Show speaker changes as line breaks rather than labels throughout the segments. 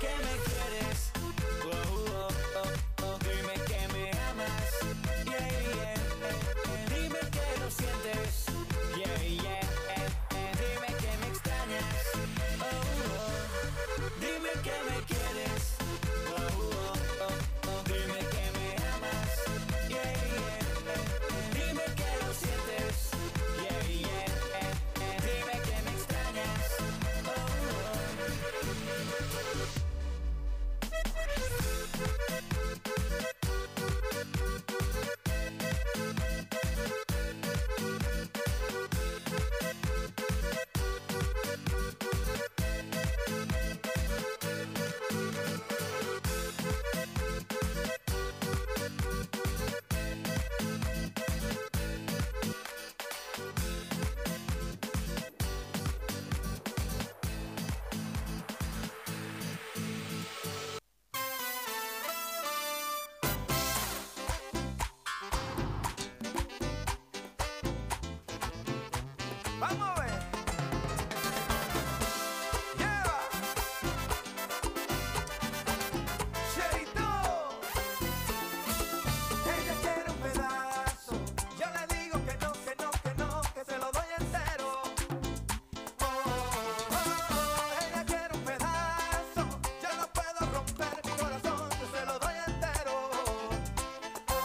que me quieres. Oh, oh, oh, oh. Dime que me amas. Yeah, yeah. Dime que lo sientes. Yeah, yeah. Dime que me extrañas. Oh, oh. Dime que me quieres. Oh, oh, oh, oh. Dime que me amas. Yeah, yeah. Dime que lo sientes. Yeah, yeah. Dime que me extrañas. Oh,
Vamos a ver. Yeah. Cherito. Ella quiere un pedazo. Yo le digo que no, que no, que no, que se lo doy entero. Oh, oh, oh. Ella quiere un pedazo. Yo no puedo romper mi corazón, yo se lo doy entero. Oh,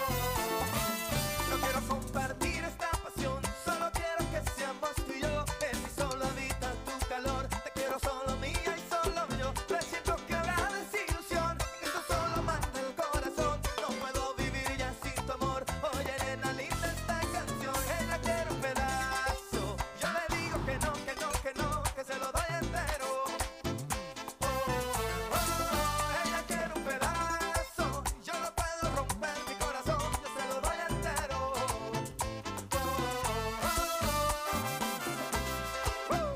no quiero compartir esta pasión, solo quiero que seamos tú y yo. En mí solo habita tu calor. Te quiero solo mía y solo yo. Presiento que habrá desilusión, que tú solo mata el corazón. No puedo vivir ya sin tu amor. Oye, nena linda, esta canción. Ella quiere un pedazo. Yo le digo que no, que no, que no, que se lo doy entero. Oh, oh, oh. Ella quiere un pedazo. Yo no puedo romper mi corazón, yo se lo doy entero. Oh, oh, oh.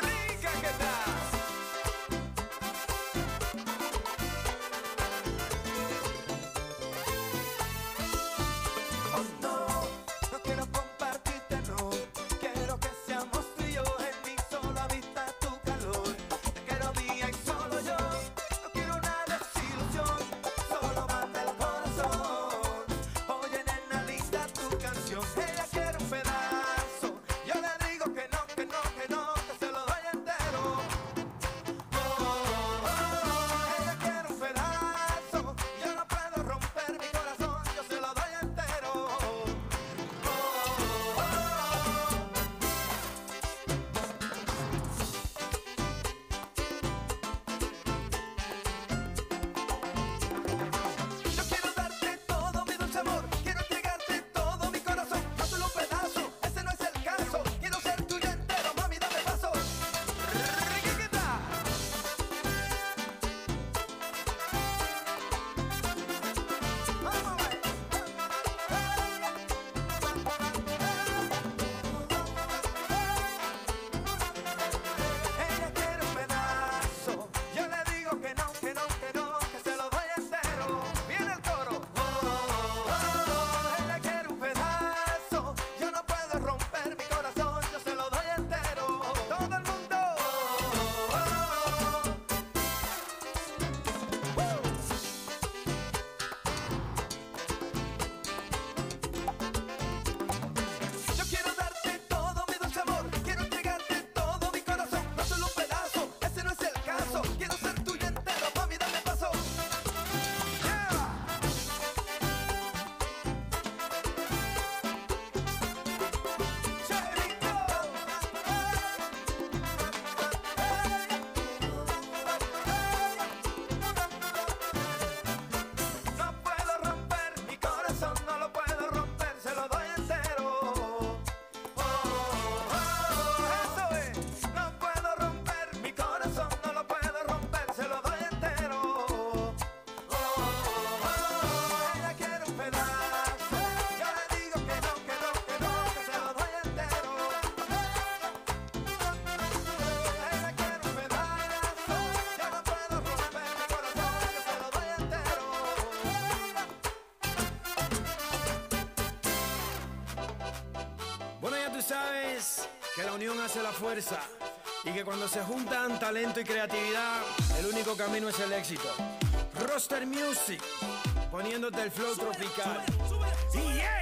Rica que estás. Oh no, no quiero compartirte, no. Quiero que seamos tú y yo. En mí solo habita tu calor. Te quiero mía y solo yo. No quiero una desilusión, solo manda el corazón. Oye, nena linda, tu canción. Ella quiere un pedazo. Yo le digo que no, que no, que no, que se lo doy entero. Oh, oh, oh. Ella quiere un pedazo. Yo no puedo romper mi corazón, yo se lo doy entero. Oh, oh, oh. Yo quiero darte todo mi dulce amor, quiero entregarte todo mi corazón, no solo un pedazo, ese no es el caso. Quiero ser tuyo entero, mami, dame paso. Riquiquita. Vamos a ver. Ella quiere un pedazo. Yo le digo que no, que no, que no, que se lo doy entero. Viene el coro. Oh, oh, oh. Ella quiere un pedazo. Yo no puedo romper mi corazón, yo se lo doy entero. Todo el mundo. Oh, oh, oh. Yo quiero darte todo mi dulce amor, quiero entregarte todo mi corazón, no solo un pedazo, ese no es el caso. Quiero ser tuyo entero, mami, dame paso. Yeah. Cherito. No puedo romper mi corazón, no lo puedo romper, se lo doy entero. Oh, oh, oh, eso es. No puedo romper mi corazón, no lo puedo romper, se lo doy entero. Oh, oh, oh. Ella quiere un pedazo. Yo le digo que no, que no, que no, que se lo doy entero. Ella quiere un pedazo. Yo no puedo romper mi corazón, que se lo doy entero.
Bueno, ya tú sabes que
que la unión hace la fuerza y que cuando se juntan talento y creatividad, el único camino es el éxito. Roster Music, poniéndote el flow tropical. Y yeah.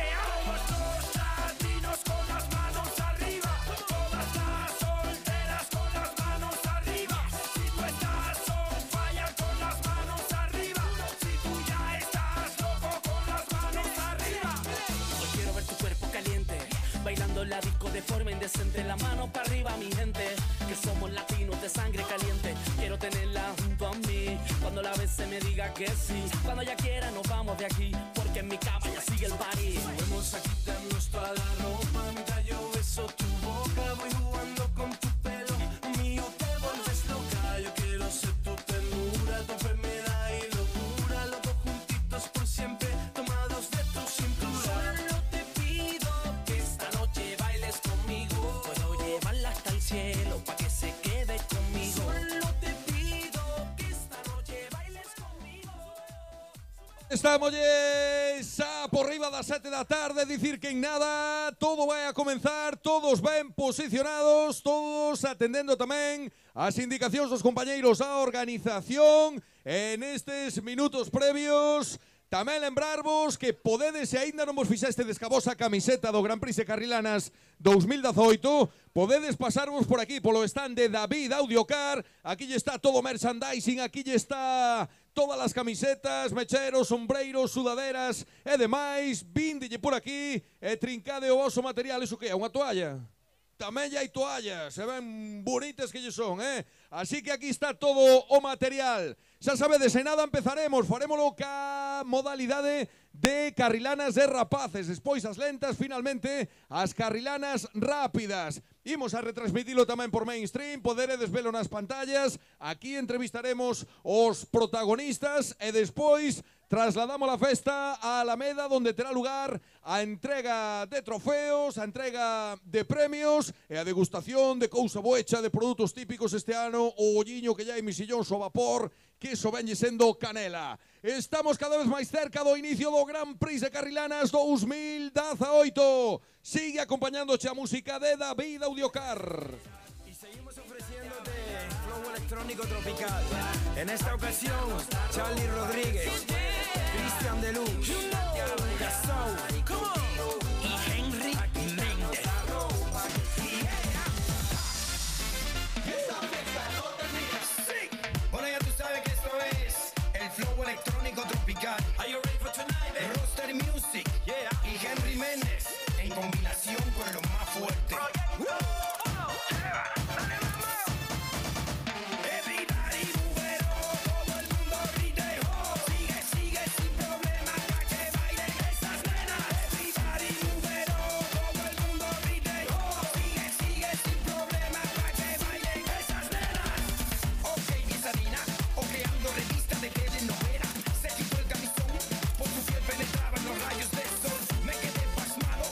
Bailando la disco de forma indecente, la mano para arriba mi gente, que somos latinos de sangre caliente. Quiero tenerla junto a mí, cuando la vez se me diga que sí. Cuando ella quiera nos vamos de aquí, porque en mi cama ya sigue el party. Vamos a quitarnos toda la ropa, mientras yo beso tu boca. Voy jugando con tu pelo, mío te vuelves loca. Yo quiero ser tu ternura, tu enfermedad y locura. Los dos juntitos por siempre, tomados de tu cintura. Solo te pido que esta noche bailes conmigo. Puedo llevarla hasta el cielo pa' que se quede conmigo. Solo te pido que esta noche bailes conmigo.
Estamos a por riba das 7 da tarde, dicir que en nada todo vai a comenzar, todos ben posicionados, todos atendendo tamén as indicacións dos compañeiros da organización en estes minutos previos. Tamén lembrarvos que podedes, se aínda non vos fixestes a vosa camiseta do Gran Prix de Carrilanas 2018, podedes pasarvos por aquí, polo stand de David Audiocar. Aquí lle está todo merchandising, aquí lle está todas as camisetas, mecheros, sombreiros, sudaderas e demais. Víndelle por aquí e trincade o voso material. Iso que é? Unha toalla? Tamén hai toallas, se ven bonitas que lle son, Así que aquí está todo o material. Xa sabedes, en nada empezaremos, farémolo ca modalidade de carrilanas de rapaces, despois as lentas, finalmente as carrilanas rápidas. Imos a retransmitilo tamén por mainstream, poderedes velo nas pantallas. Aquí entrevistaremos os protagonistas e despois trasladamos a festa a Alameda, donde terá lugar a entrega de trofeos, a entrega de premios e a degustación de cousa boecha de produtos típicos este ano, o olliño que ya hai misillóns ao vapor, que iso venlle sendo canela. Estamos cada vez máis cerca do inicio do Gran Prix de Carrilanas 2018. Sigue acompañándoche a música de David Audiocar.
Y seguimos ofreciéndote flow electrónico tropical. En esta ocasión, Charlie Rodríguez, Cristian Deluxe, Gasol y Henry Méndez.
Bueno, ya tú sabes que esto es el flow electrónico tropical.
Are you ready for tonight, baby?
Roster Music y Henry Méndez en combinación con lo más fuerte. Everybody move it on, todo el mundo grite oh. Sigue, sigue sin problema pa' que bailen esas nenas. Everybody move it on, todo el mundo grite oh. Sigue, sigue sin problema pa' que bailen esas nenas. Ok, Sarina, ok, ando revista de telenovela. Se quitó el camisón, por su piel penetraban los rayos del sol. Me quedé pasmado,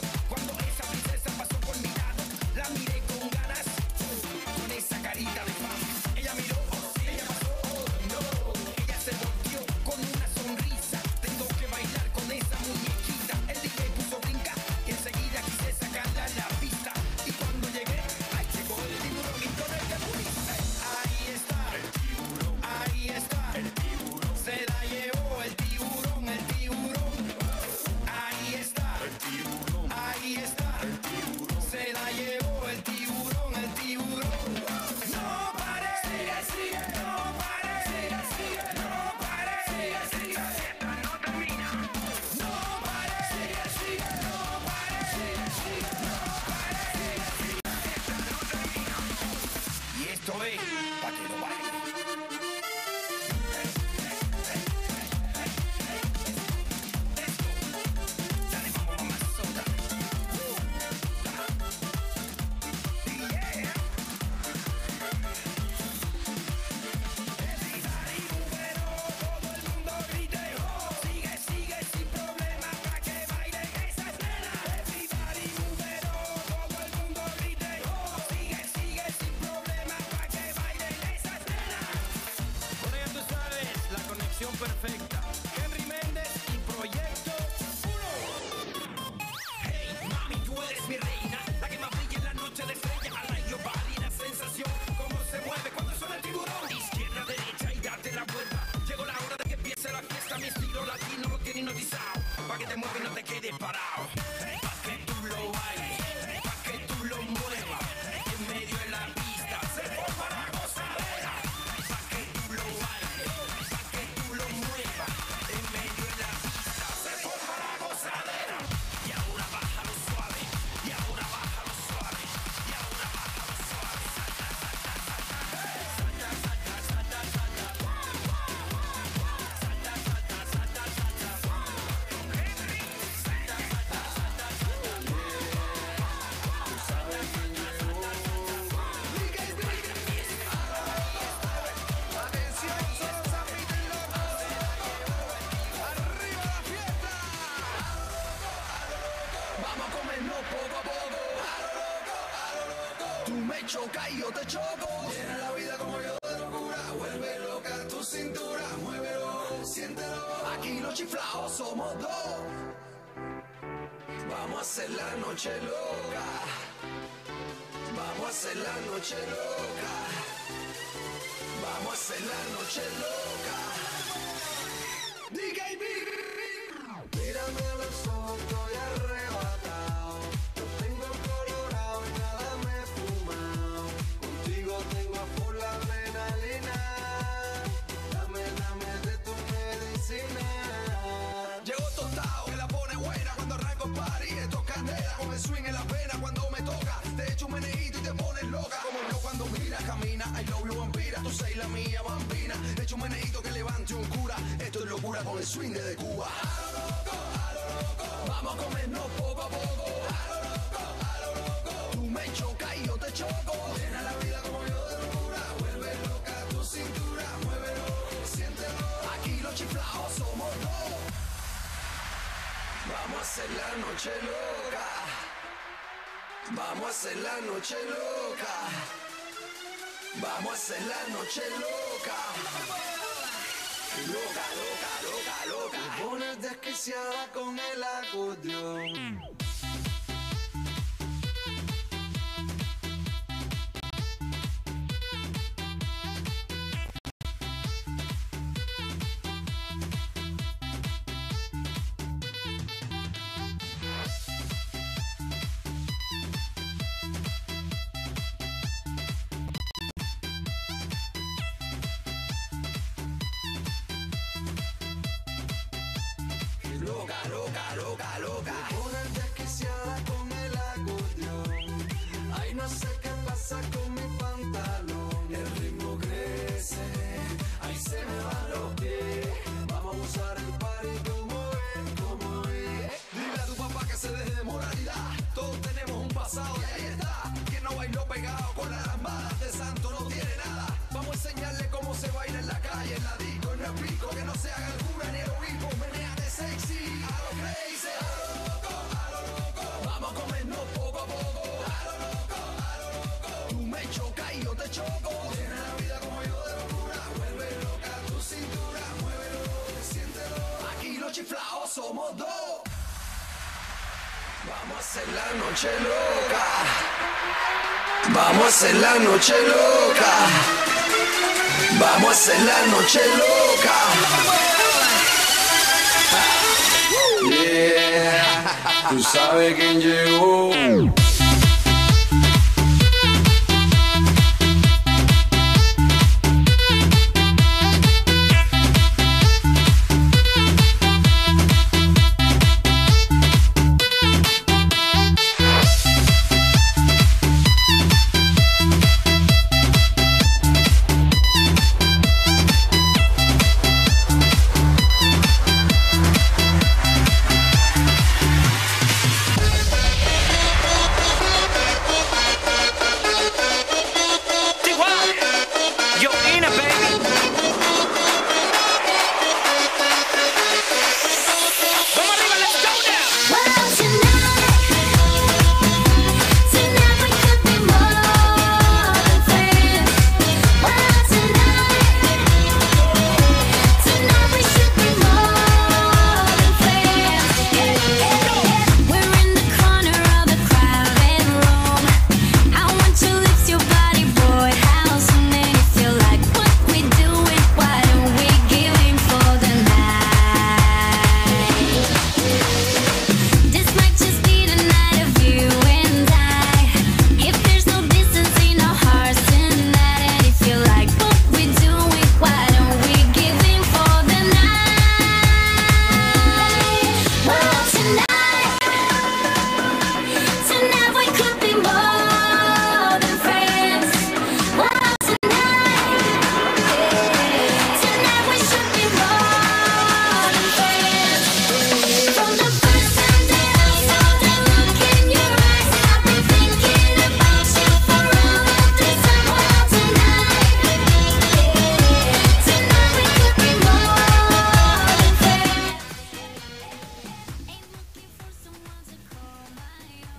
no te quedes parado. Pa' que tú lo bailes, pa' que tú lo muevas. En medio de la pista se forma la gozadera. Pa' que tú lo bailes, pa' que tú lo muevas. En medio de la pista se forma la gozadera. Y ahora bájalo suave, y ahora bájalo suave, y ahora bájalo suave. Salta, salta, salta, salta, salta, salta, salta. Salta, salta, salta, salta. Con Henry. Salta, salta, salta, salta. Tú sabes quién llegó.
Atención, solo Zafita y Loco. Arriba la fiesta.
Vamos a comernos poco a poco. Tú me chocas y yo te choco. Llena la vida como yo de locura. Vuelve loca tu cintura. Muévelo, siéntelo. Aquí los chiflados somos dos. Vamos a hacer la noche loca. Vamos a hacer la noche loca. Vamos a hacer la noche loca. DKB.
Mírame a los ojos, estoy arrebatado. Lo tengo colorado y nada me he fumado. Contigo tengo a full adrenalina. Dame, dame de tu medicina.
Llego tostado, que la pone buena cuando arranco el party. Esto es candela, con el swing en la pena cuando me toca. Te echo un meneíto y te pones loca. Como yo cuando mira, camina, I love you vampira. Tú sei la mía bambina. Te echo un meneíto que levante un cura. Esto es locura con el swing de Cuba. A lo loco, a lo loco. Vamos a comernos poco a poco. A lo loco, a lo loco. Tú me chocas y yo te choco. Llena la vida como yo de locura. Vuelve loca tu cintura. Muévelo, siéntelo. Aquí los chiflados somos dos. Vamos a hacer la noche loca. Vamos a hacer la noche loca. Vamos a hacer la noche loca. Loca, loca, loca, loca.
Te pones desquiciada con el acordeón.
Loca, loca, loca, loca.
Te pones desquiciada con el acordeón. Ay, no sé qué pasa con mi pantalón. El ritmo crece, ahí se me van los pies. Vamos a usar el party como es, como es.
Dile a tu papá que se deje de moralidad. Todos tenemos un pasado y ahí está. Quien no bailó pegado con las lambadas de santo no tiene nada. Vamos a enseñarle cómo se baila en la calle, en la disco, en el pico. Que no se haga el cura ni el obispo. Menéate sexy, a lo crazy, a lo loco, a lo loco. Vamos a comernos poco a poco. A lo loco, a lo loco. Tú me chocas y yo te choco. Llena la vida como yo de locura. Vuelve loca tu cintura. Muévelo, siéntelo. Aquí los chiflados somos dos. Vamos a hacer la noche loca. Vamos a hacer la noche loca. Vamos a hacer la noche loca. Yeah, tú sabes quién llegó.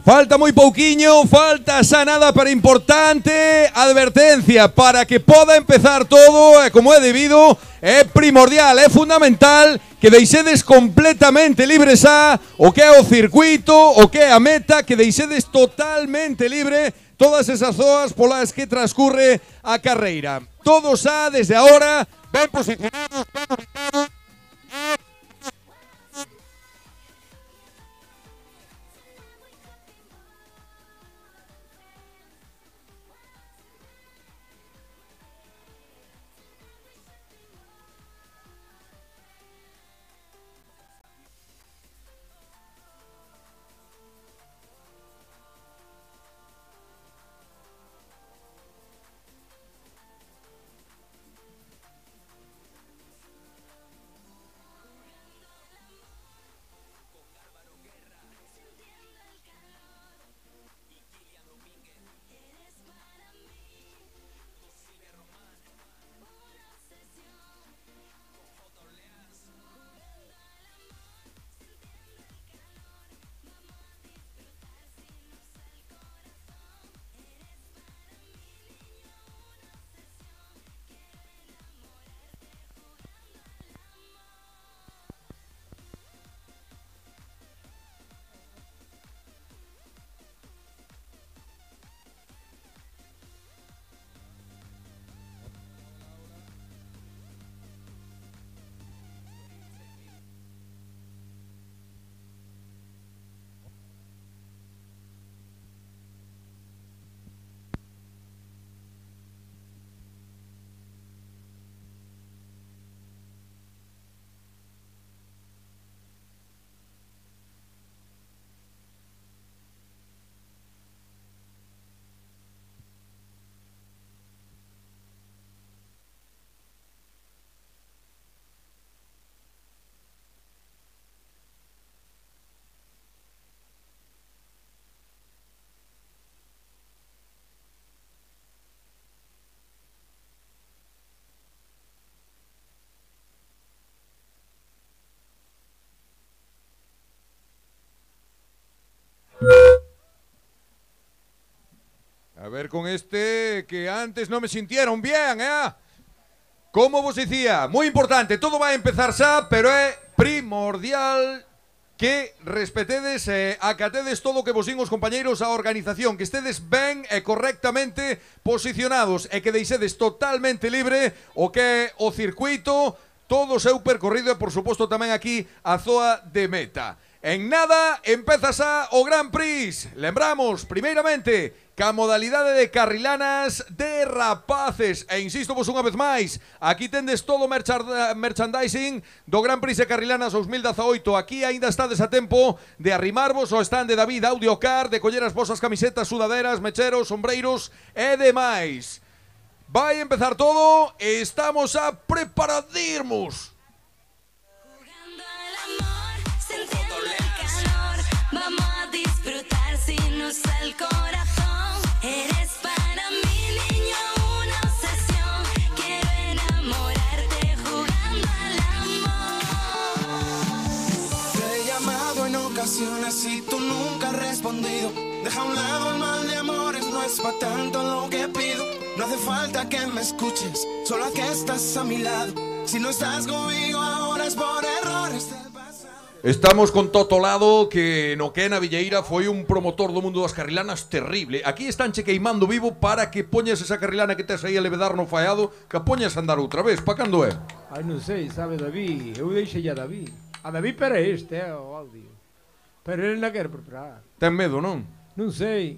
Falta muy pouquiño, falta xa nada, pero importante advertencia para que poda empezar todo como é debido. É primordial, é fundamental que deixedes completamente libre xa o que é o circuito, o que é a meta, que deixedes totalmente libre todas esas zonas polas que transcurre a carreira. Todos xa desde agora ben posicionados, ben ubicados. A ver con este que antes no me sintieron bien, Como vos dicía, moi importante, todo vai empezar xa, pero é primordial que respetedes e acatedes todo o que vos din os compañeiros a organización, que estedes ben e correctamente posicionados e que deixedes totalmente libre o que é o circuito, todo o seu percorrido e, por suposto, tamén aquí a zoa de meta. En nada, empeza xa o Gran Prix. Lembramos, primeiramente, que a modalidade de carrilanas de rapaces. E insisto vos unha vez máis, aquí tendes todo o merchandising do Gran Prix de Carrilanas 2018. Aquí aínda estades a tempo de arrimarvos ao stand de David Audiocar, de coller as vosas camisetas, sudaderas, mecheros, sombreiros e demais. Vai empezar todo e estamos a preparadimos.
Vamos a disfrutar sin usar el corazón. Eres para mí, niño, una obsesión. Quiero enamorarte jugando al amor.
Te he llamado en ocasiones y tú nunca has respondido. Deja a un lado el mal de amores, no es pa' tanto lo que pido. No hace falta que me escuches, solo a que estás a mi lado. Si no estás conmigo ahora es por errores del pasado.
Estamos con Toto Lado, que no que na Villeira foi un promotor do mundo das carrilanas terrible. Aquí están che queimando vivo para que poñas esa carrilana que tes aí a levedar no faiado, que poñas a andar outra vez. Pa cando é?
Ai, non sei, sabe David, eu deixei a David. A David para este, o audio. Pero ele non quer preparar.
Ten medo, non?
Non sei,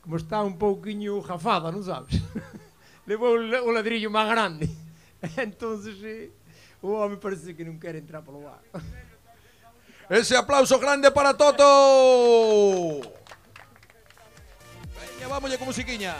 como está un pouquiño jafada, non sabes? Levou o ladrillo máis grande. Entonces, o home parece que non quer entrar polo bar.
Ese aplauso grande para Toto. Veña, vámonos con musiquiña.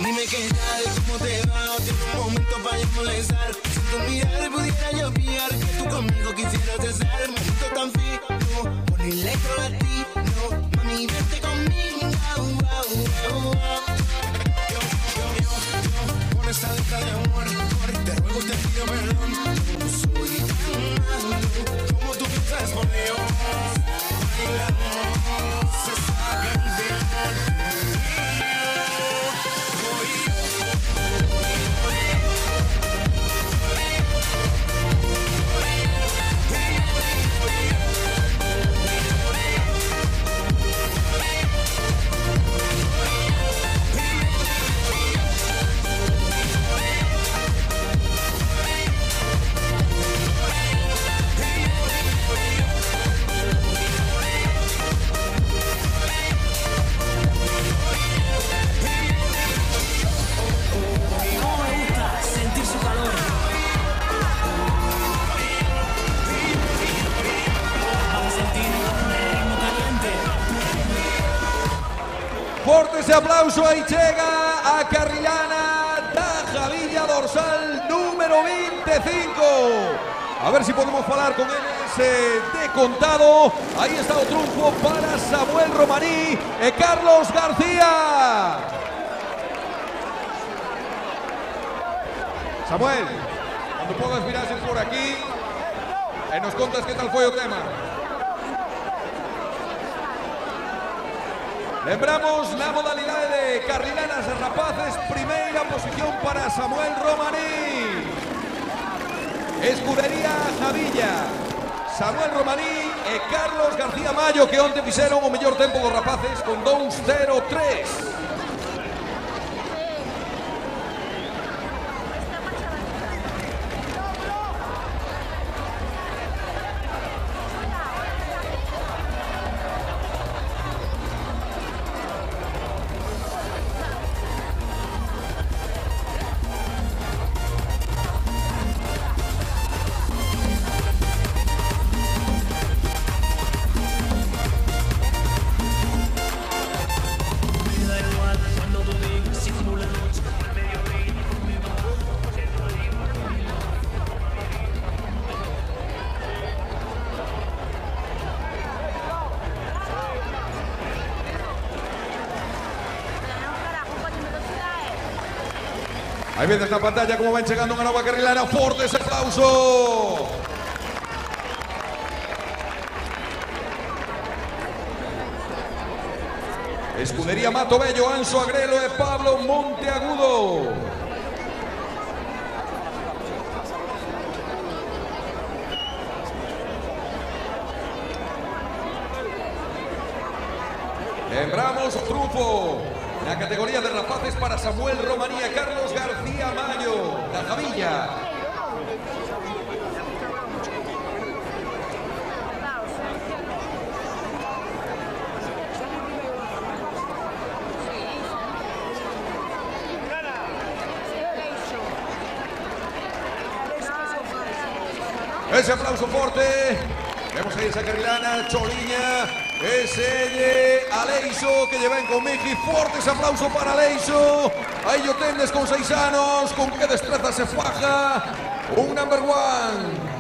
Dime qué tal, cómo te va, o tiene un momento para yo molestar.
tu mirada pudiera yo pillar que tú conmigo quisieras estar el momento tan fino, por electro-latino, mami, vente conmigo, con esta letra de amor, te ruego, te pido perdón, no soy tan malo como tú piensas, por Dios, bailamos esta canción.
Forte ese aplauso, aí chega a carrilana da Javilla, dorsal número 25. A ver si podemos falar con eles de contado. Aí está o triunfo para Samuel Romaní e Carlos García. Samuel, cando podas virarse por aquí e nos contas que tal foi o tema. Lembramos na modalidade de carrilanas e rapaces, primeira posición para Samuel Romaní. Escudería Javilla, Samuel Romaní e Carlos García Mayo, que onte fixeron o mellor tempo dos rapaces con 2:03. Ahí ves na pantalla como van chegando unha nova carrilana. Forte ese aplauso. Escudería Mato Bello, Anso Agrelo e Pablo Monteagudo. Lembramos o triunfo na categoría de rapaces para Samuel Romaní e Carlos García Mayo, da Javilla. Ese aplauso forte. Vemos aí esa carrilana, Choriña, ese Aleixo que llevan con Miki. Forte ese aplauso para Aleixo. Aí yo tendes con 6 anos, con que destreza se faja. Un number one.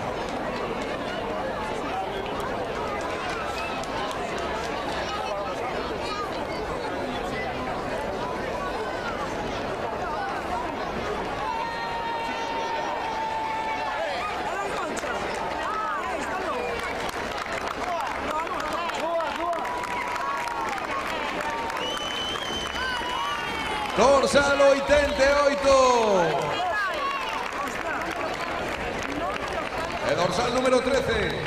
Dorsal 88. El dorsal número 13.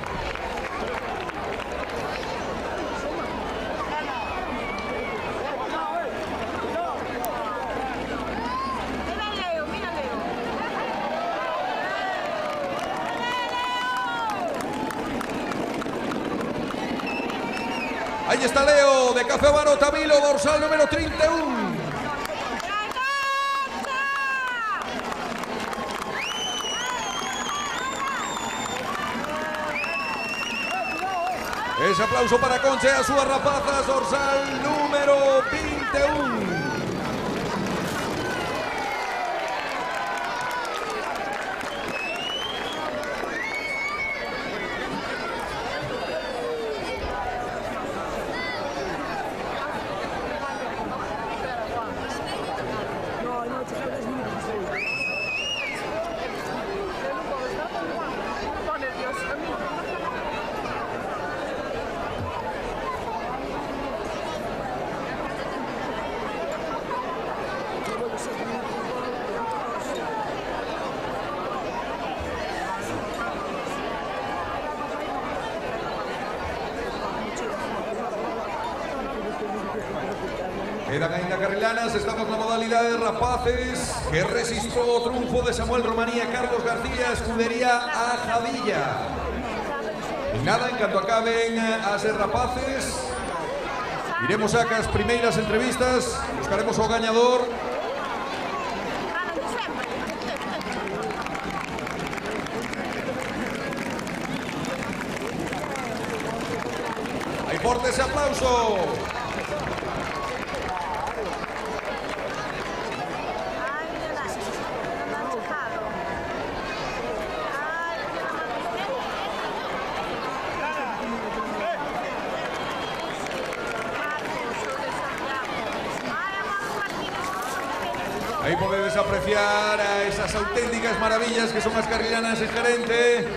Ahí está Leo de Café Baro Tabilo, dorsal número 31. Ese aplauso para Conche a súas rapazas, dorsal número 21. Quedan ainda carrilanas, estamos na modalidade de rapaces que resistió o triunfo de Samuel Romaní e Carlos García, escudería a Javilla. E nada, en canto acaben as de rapaces, iremos a as primeiras entrevistas, buscaremos o gañador. Hai forte ese aplauso. Aí podedes apreciar a esas auténticas maravillas que son as carrilanas de Gerente.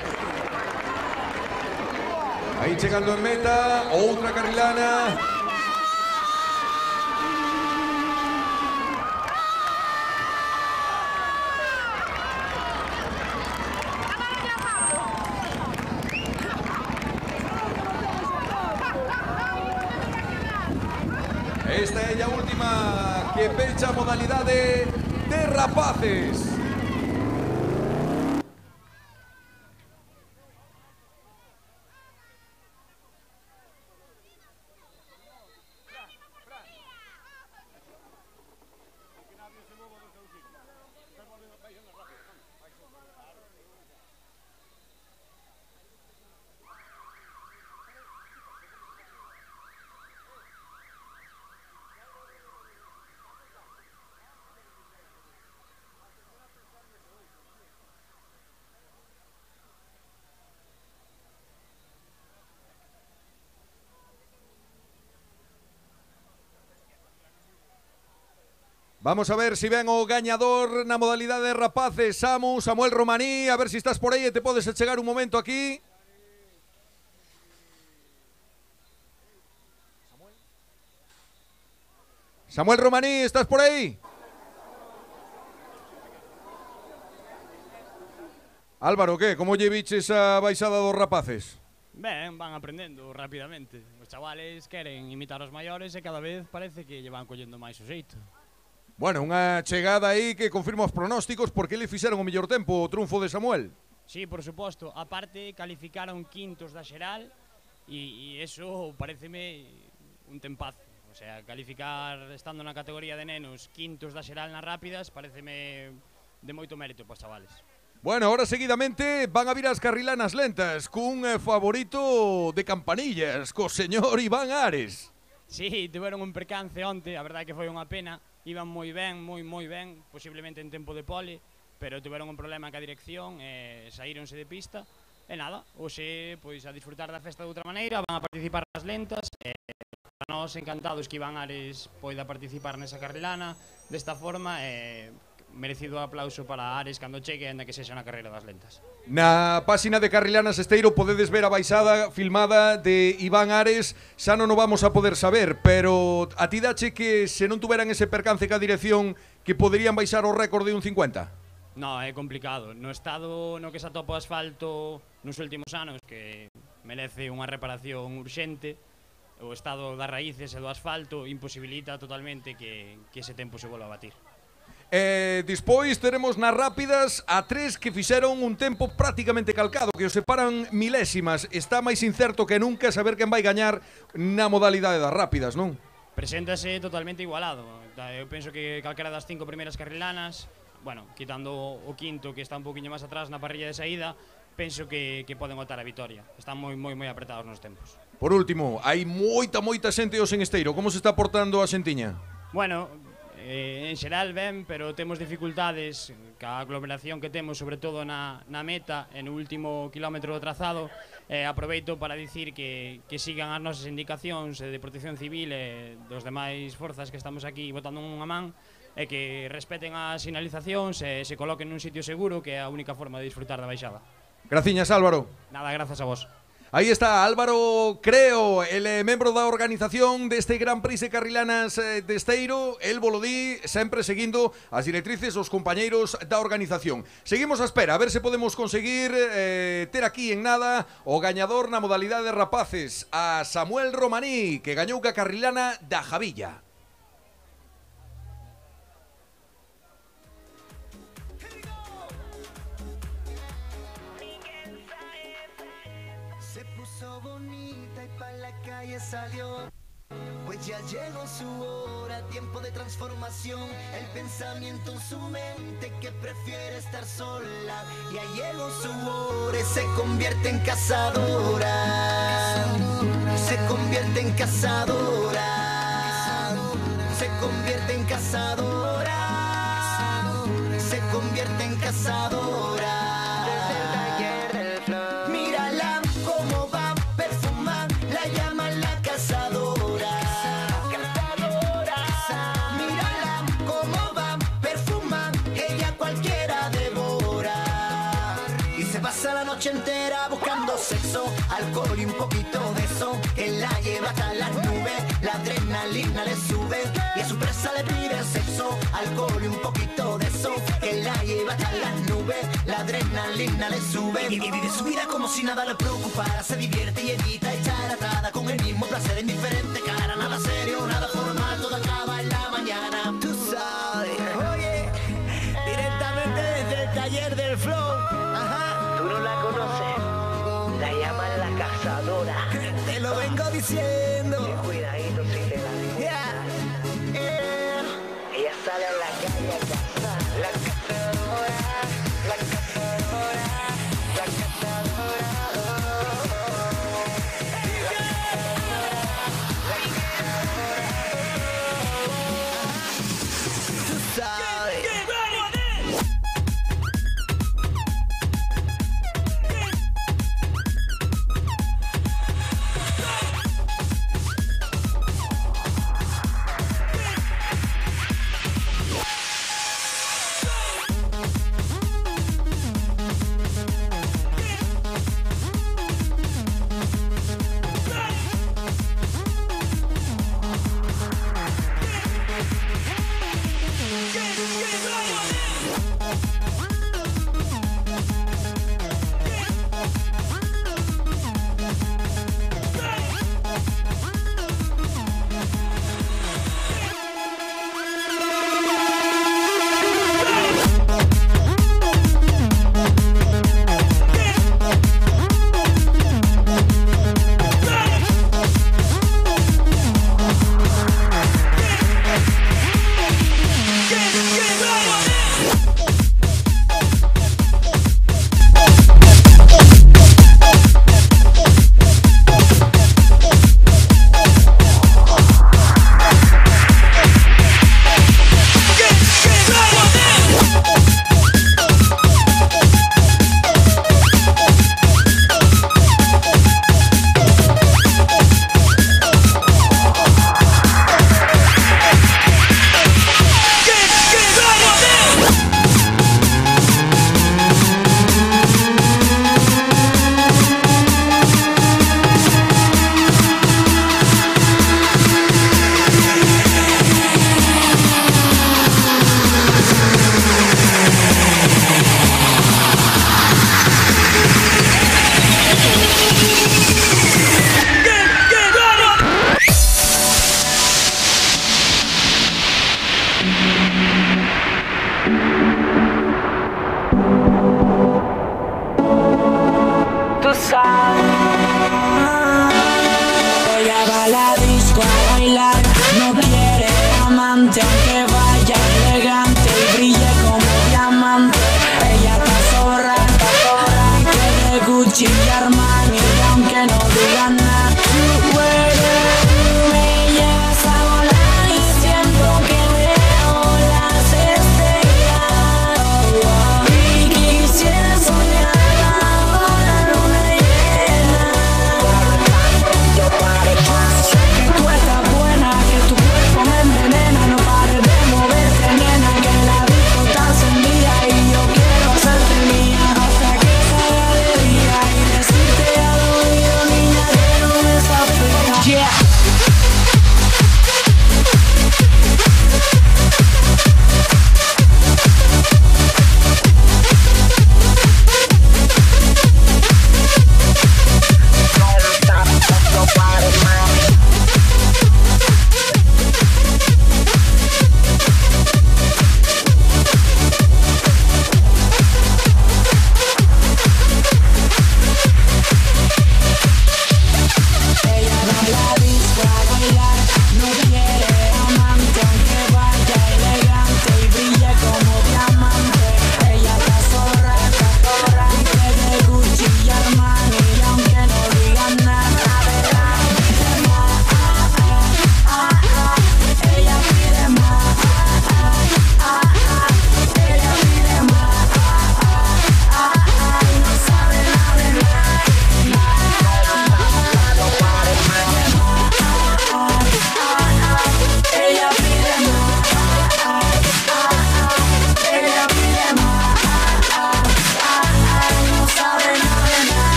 Aí chegando en meta, outra carrilana. Esta é a última que pecha a modalidade de rapaces. Vamos a ver si ven o gañador na modalidade de rapaces, Samuel Romaní, a ver si estás por aí e te podes chegar un momento aquí. Samuel Romaní, estás por aí? Álvaro, que? Como lle viches a baixada dos rapaces?
Ben, van aprendendo rapidamente. Os chavales queren imitar os maiores e cada vez parece que lle van collendo máis o xeito.
Bueno, unha chegada aí que confirma os pronósticos porque le fixeron o mellor tempo, o triunfo de Samuel.
Sí, por suposto. A parte, calificaron quintos da xeral e eso pareceme un tempazo. O sea, calificar estando na categoría de nenos quintos da xeral nas rápidas pareceme de moito mérito para os chavales.
Bueno, ahora seguidamente van a vir as carrilanas lentas cun favorito de campanillas, co señor Iván Ares.
Sí, tiveron un percance onte, a verdade que foi unha pena. Iban moi ben, moi ben, posiblemente en tempo de pole, pero tiveron un problema ca dirección e saíronse de pista. E nada, hoxe, pois, a disfrutar da festa de outra maneira, van a participar nas lentas, e para nós encantados que Iván Ares poida participar nesa carrilana desta forma, e merecido aplauso para Ares cando chegue, ainda que sexa na carreira das lentas.
Na páxina de Carrilanas Esteiro podedes ver a baixada filmada de Iván Ares. Xa non o vamos a poder saber, pero a ti dache que se non tuveran ese percance ca dirección que poderían baixar o récord de un 50?
No, é complicado. No estado no que se atopa o asfalto nos últimos anos, que merece unha reparación urxente, o estado das raíces e do asfalto imposibilita totalmente que ese tempo se volva a batir.
Despois teremos nas rápidas a tres que fixeron un tempo prácticamente calcado, que os separan milésimas. Está máis incerto que nunca saber quen vai gañar na modalidade das rápidas, non?
Preséntase totalmente igualado. Eu penso que calquera das 5 primeiras carrilanas, bueno, quitando o quinto que está un poquinho máis atrás na parrilla de saída, penso que poden optar a vitoria. Están moi apretados nos tempos.
Por último, hai moita xente hoxe en Esteiro. Como se está portando a xentiña?
Bueno, en xeral ben, pero temos dificultades ca aglomeración que temos, sobre todo na meta, no último kilómetro do trazado. Aproveito para dicir que sigan as nosas indicacións de protección civil e dos demais forzas que estamos aquí botando unha man, e que respeten as sinalizacións e se coloquen nun sitio seguro, que é a única forma de disfrutar da baixada.
Graciñas, Álvaro.
Nada, grazas a vos.
Aí está Álvaro Creo, el membro da organización deste Gran Prix de Carrilanas de Esteiro. El volodí, sempre seguindo as directrices dos compañeiros da organización. Seguimos a espera, a ver se podemos conseguir ter aquí en nada o gañador na modalidade de rapaces, a Samuel Romaní, que gañou ca Carrilana da Javilla.
la calle salió. Pues ya llegó su hora, tiempo de transformación. El pensamiento en su mente que prefiere estar sola. Ya llegó su hora y se convierte en cazadora. Se convierte en cazadora. Se convierte en cazadora. Se convierte en cazadora. Desde el taller del flow. Mírala cómo va perfumar, la llaman la cazadora. Mírala cómo va perfumar, ella cualquiera devora. Y se pasa la noche entera buscando sexo, alcohol y un poquito de eso que la lleva hasta las nubes. La adrenalina le sube y a su presa le pide sexo, alcohol y un poquito de eso que la lleva hasta las nubes. La adrenalina le sube y vive su vida como si nada le preocupara. Se divierte y evita echar atada con el mismo placer en diferente cara. Nada serio, nada formal, todo acaba en la mañana. Tú sabes, oye, directamente desde el taller del flow. Ajá. Tú no la conoces, la llaman la cazadora. Te lo vengo diciendo. Cuidadito si te la digo. Ella sale a la calle a cazar. La cazadora, la cazadora, la cazadora. Tú sabes.
Ella va a la disco a bailar, no quiere amante, aunque vaya elegante y brille como diamante. Ella está zorra, que de Gucci y Armani, y aunque no digan nada, me llevas a volar y siento que veo las estrellas. Y quisiera soñar con la luna llena.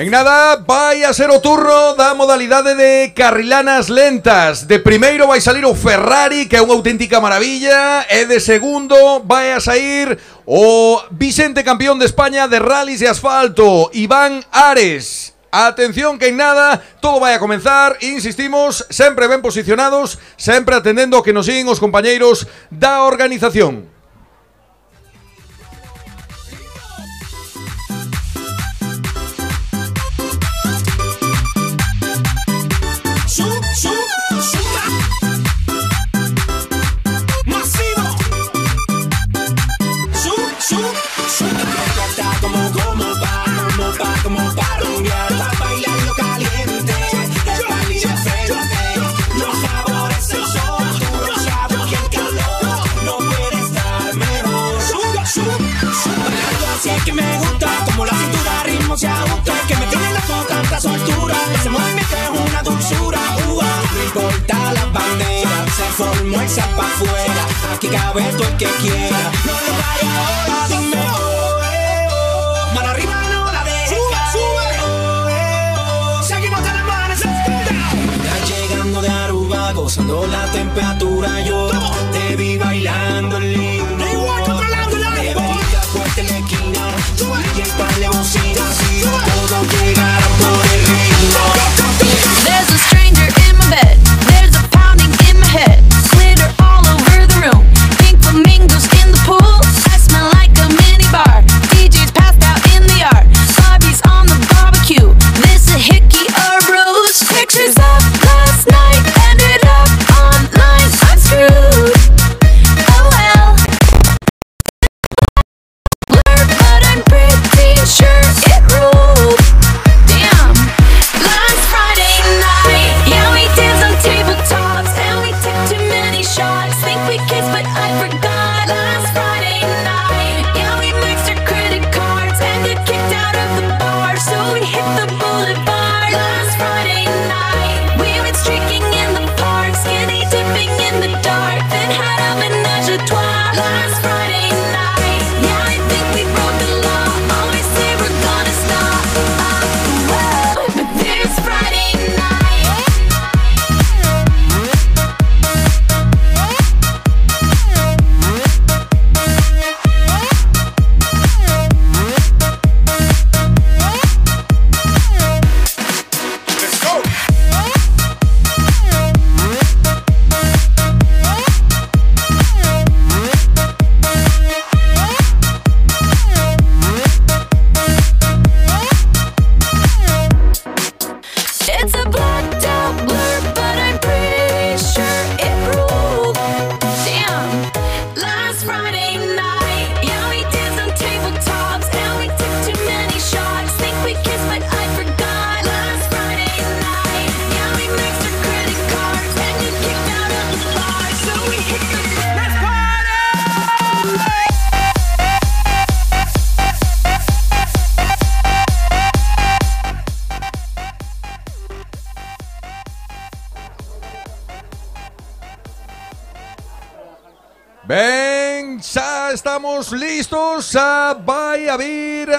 En nada, vai a ser o turno da modalidade de carrilanas lentas. De primeiro vai salir o Ferrari, que é unha auténtica maravilla, e de segundo vai a sair o Vicente campeón de España de rallies e asfalto, Iván Ares. Atención que en nada, todo vai a comenzar, insistimos, sempre ben posicionados, sempre atendendo ao que nos siguen os compañeiros da organización.
Que me gusta, como la cintura, ritmo se ajusta, que me tiene la con tanta soltura, ese movimiento es una dulzura, no importa la bandera, se formó el zapa afuera, aquí cabe todo el que quiera, no lo pare ahora, dime mano arriba no la dejes caer, seguimos de las manos, ya llegando de Aruba, gozando la temperatura, yo te vi bailando en lindo, fuerte en la esquina y el par de bocinas y todo llegará por el ritmo.
There's a stranger in my bed. There's a pounding in my head. Glitter all over the room. Pink flamingos in the pool. I smell like a mini bar. DJ's passed out in the yard. Bobby's on the barbecue. This a hickey or bruise. Pictures of last night ended up online. I'm screwed. Oh well. But I'm pretty sure it ruled. Damn. Last Friday night, yeah, we danced on tabletops and we took too many shots. Think we kissed, but I forgot. Last Friday night, yeah, we maxed our credit cards and got kicked out of the bar, so we hit the boulevard. Last Friday night, we went streaking in the park, skinny dipping in the dark, then had a menage a trois. Last Friday night, yeah, I think we broke the law. Always say we're gonna stop. Whoa, but this Friday night.
Let's go!
It's a blacked out blur, but I'm pretty sure it ruled. Damn. Last Friday night, yeah, we danced on tabletops and we took too many shots. Think we kissed, but I forgot. Last Friday night, yeah, we maxed our credit cards and got kicked out of the bar, so we hit the let's party.
Ben, xa estamos listos, vai a vir,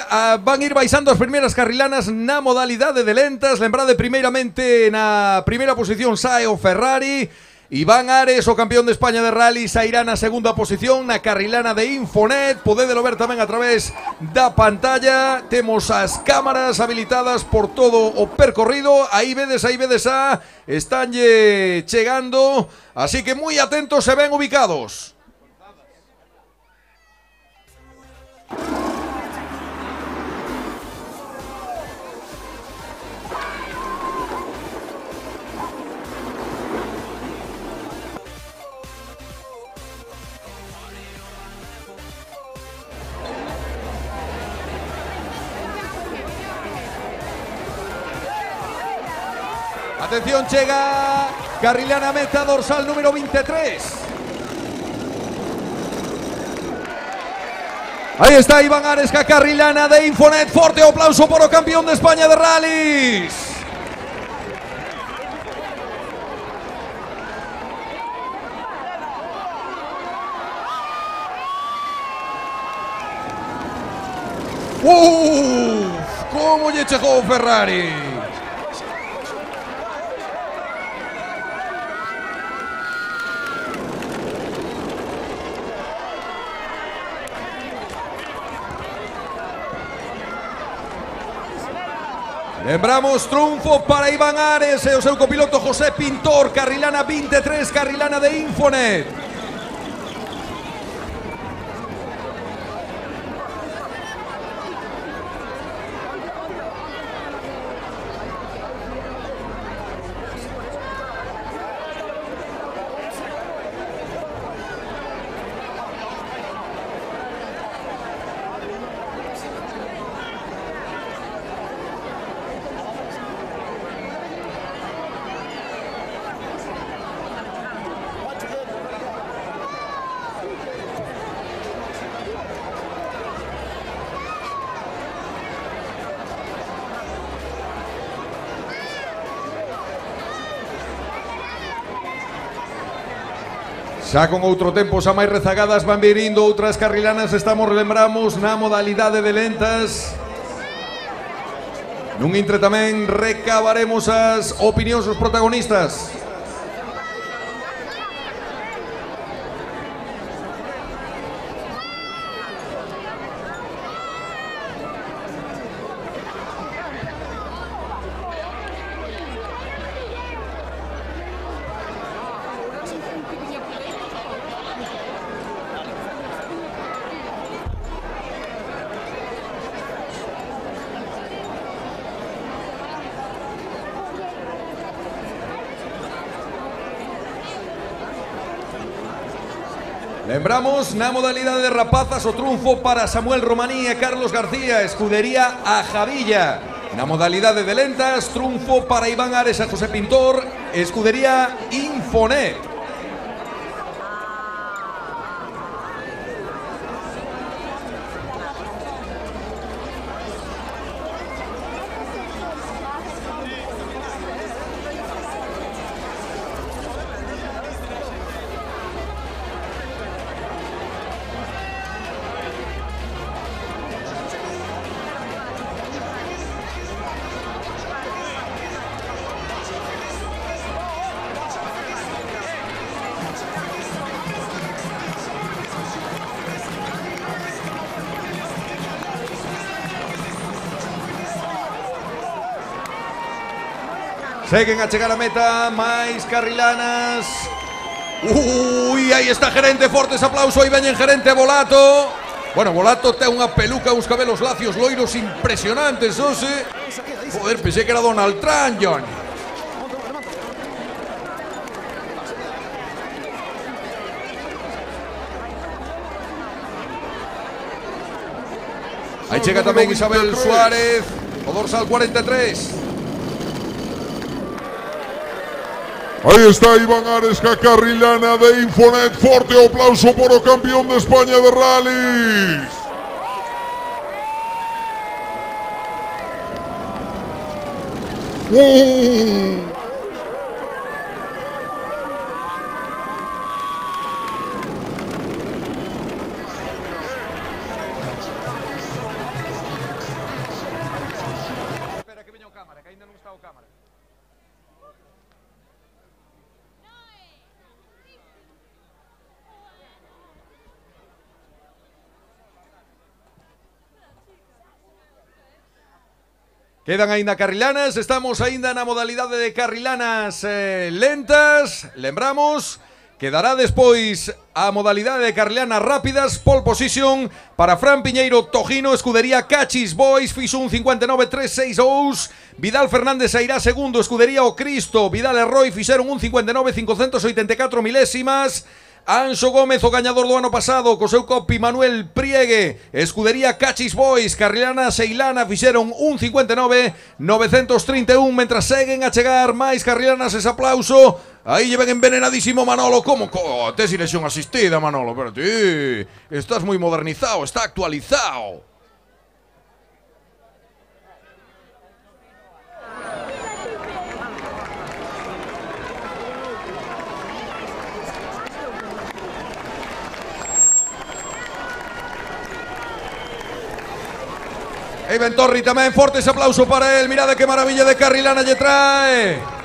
van ir baixando as primeiras carrilanas na modalidade de lentas. Lembrade primeiramente na primeira posición sae o Ferrari, Iván Ares, o campeón de España de rally, sairá na segunda posición na carrilana de Infonet. Podedelo ver tamén a través da pantalla. Temos as cámaras habilitadas por todo o percorrido. Aí vedes estánlle chegando, así que moi atentos e ben ubicados. Atención, chega carrilana meta dorsal número 23. Aí está Iván Ares, ca carrilana de Infonet. Forte aplauso por o campeón de España de rallies. como lle chegou o Ferrari. Lembramos triunfo para Iván Ares e o seu copiloto José Pintor, Carrilana 23, Carrilana de Infonet. Xa con outro tempo xa máis rezagadas van virindo outras carrilanas, lembramos na modalidade de lentas. Nun intre tamén recabaremos as opinións dos protagonistas. Lembramos na modalidade de rapazas o triunfo para Samuel Romaní e Carlos García, escudería a Javilla. Na modalidade de lentas, triunfo para Iván Ares e José Pintor, escudería Infonet. Seguen a chegar a meta, máis carrilanas. Ui, aí está Gerente, fortes aplauso, aí veñen Gerente Volato. Bueno, Volato ten unha peluca, uns cabelos lacios loiros impresionantes, ose. Joder, pensei que era Donald Trump, John. Aí chega tamén Isabel Suárez, o dorsal 43.
Ahí está Iván Ares, carrilana de Infonet. Forte aplauso por o campeón de España de rallies.
Espera que veña o cámara, que ainda non está o cámara. Quedan aínda carrilanas, estamos aínda na modalidade de carrilanas lentas. Lembramos, quedará despois a modalidade de carrilanas rápidas. Pole position para Fran Piñeiro Tojino, escudería Cachis Boys, fixo un 59.362. Vidal Fernández sairá segundo, escudería O Cristo. Vidal e Roy fixeron un 59.584 milésimas. Anxo Gómez, o gañador do ano pasado, co seu copi Manuel Priegue, escudería Cachis Boys. Carrilana Seilana fixeron un 59.931. Mentras seguen a chegar máis carrilanas, ese aplauso. Aí lle ven envenenadísimo Manolo. Como tes lesión asistida, Manolo? Pero ti, estás moi modernizado, está actualizado. Aí ven Torri tamén, fortes aplauso para él. Mirade que maravilla de carrilana lle trae.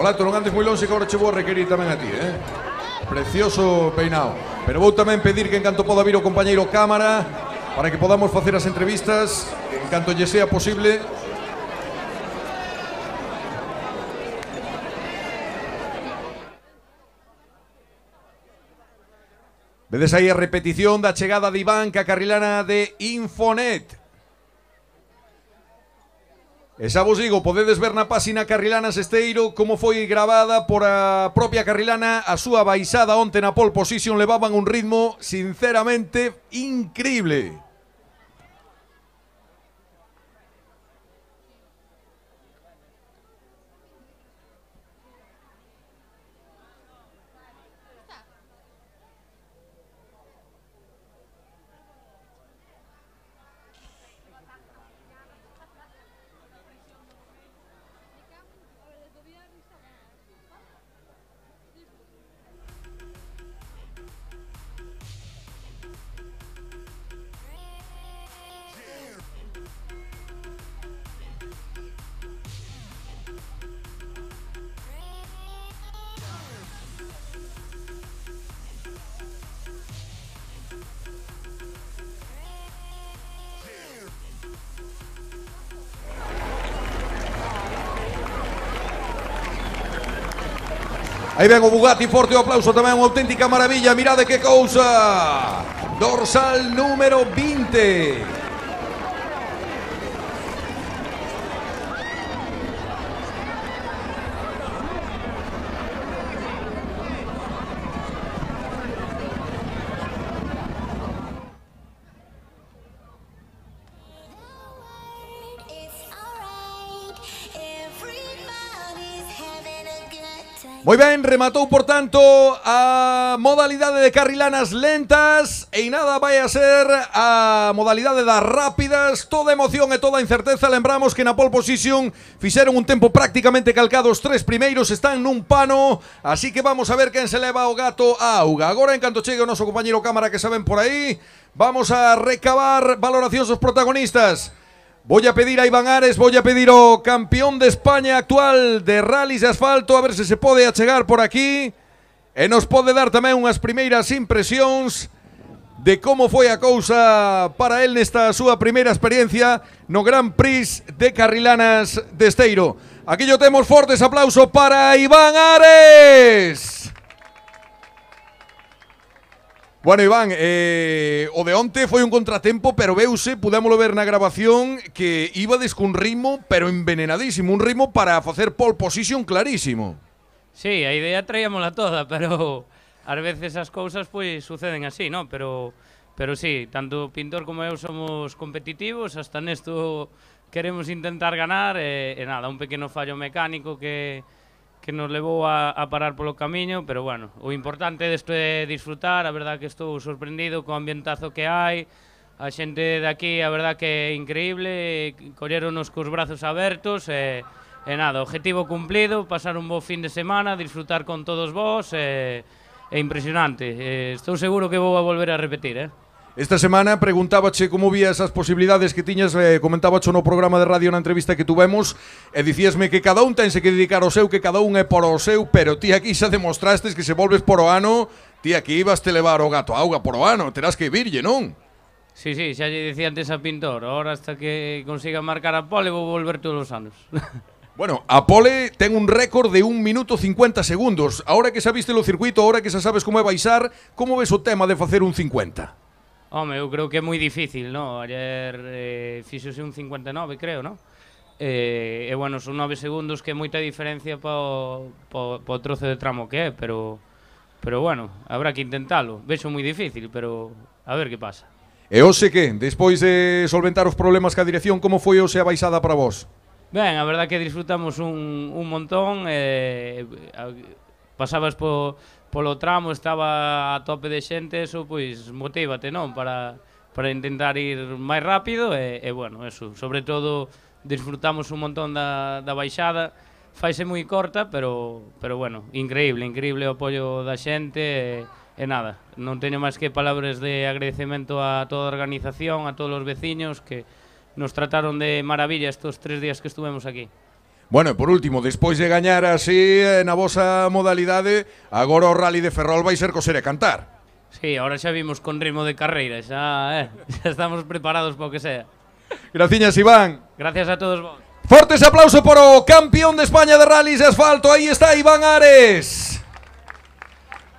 Hola, tú non andes moi longe que agora che vou a requerir tamén a ti, Precioso peinado. Pero vou tamén pedir que en canto poda vir o compañeiro cámara para que podamos facer as entrevistas en canto lle sea posible. Vedes aí a repetición da chegada de Iván, que a carrilana de Infonet. E xa vos digo, podedes ver na páxina Carrilanas Esteiro como foi gravada por a propia Carrilana. A súa baixada onte na pole position levaban un ritmo sinceramente increíble. Aí ven o Bugatti, forte o aplauso tamén, unha auténtica maravilla. Mirade que cousa. Dorsal número 20. Moi ben, rematou por tanto a modalidade de carrilanas lentas e nada vai a ser a modalidade das rápidas. Toda emoción e toda incerteza. Lembramos que na pole position fixeron un tempo prácticamente calcado. Os tres primeiros están nun pano, así que vamos a ver quen se leva o gato á auga. Agora, en canto chegue o noso compañeiro cámara que saben por aí, vamos a recabar valoracións dos protagonistas. Voy a pedir a Iván Ares, voy a pedir ao campeón de España actual de rallies de asfalto, a ver se pode achegar por aquí e nos pode dar tamén unhas primeiras impresións de como foi a cousa para él nesta súa primeira experiencia no Grand Prix de Carrilanas de Esteiro. Aquí yo temos fortes aplausos para Iván Ares. Bueno, Iván, o de onte foi un contratempo, pero veuse, pudémoslo ver na grabación, que ibades cun ritmo, pero envenenadísimo, un ritmo para facer pole position clarísimo.
Sí, a idea traíamola toda, pero ás veces as cousas pois suceden así, ¿no? Pero sí, tanto Pintor como eu somos competitivos, hasta nesto queremos intentar ganar, e nada, un pequeno fallo mecánico que nos levou a parar polo camiño, pero bueno, o importante desto é disfrutar. A verdad que estou sorprendido co ambientazo que hai, a xente de aquí, a verdad que é increíble, colleronos cos brazos abertos, e nada, objetivo cumplido, pasar un bo fin de semana, disfrutar con todos vos, é impresionante, estou seguro que vou a volver a repetir,
Esta semana preguntábache como vías as posibilidades que tiñas, comentábache no programa de radio na entrevista que tuvemos, e dicíasme que cada un tense que dedicar ao seu, que cada un é por o seu, pero ti aquí xa demostrastes que se volves por o ano, ti aquí ibas te levar o gato a auga por o ano, terás que virlle, non?
Sí, xa lle dicía antes a Pintor, ahora hasta que consiga marcar a pole vou volver todos os anos.
Bueno, a pole ten un récord de 1 minuto 50 segundos. Ahora que xa viste o circuito, ahora que xa sabes como é baixar, como ves o tema de facer un 50?
Home, eu creo que é moi difícil, no? Ayer fixose un 59, creo, no? E bueno, son 9 segundos, que é moita diferencia po trozo de tramo que é, pero bueno, habrá que intentalo. Vexo moi difícil, pero a ver que pasa.
E hoxe que, despois de solventar os problemas ca dirección, como foi hoxe a baixada para vos?
Ben, a verdad que disfrutamos un montón, pasabas polo tramo, estaba a tope de xente, eso pois motívate, non? Para intentar ir máis rápido e bueno, eso, sobre todo disfrutamos un montón da baixada, faise moi corta, pero bueno, increíble o apoio da xente e nada, non teño máis que palabras de agradecemento a toda a organización, a todos os veciños que nos trataron de maravilla estos 3 días que estuvemos aquí.
Bueno, e por último, despois de gañar así na vosa modalidade, agora o Rally de Ferrol vai ser coser e cantar.
Sí, ahora xa vimos con ritmo de carreira, xa estamos preparados para o que sea.
Graciñas, Iván.
Gracias a todos vos.
Fortes aplauso por o campeón de España de rallies de asfalto, aí está Iván Ares.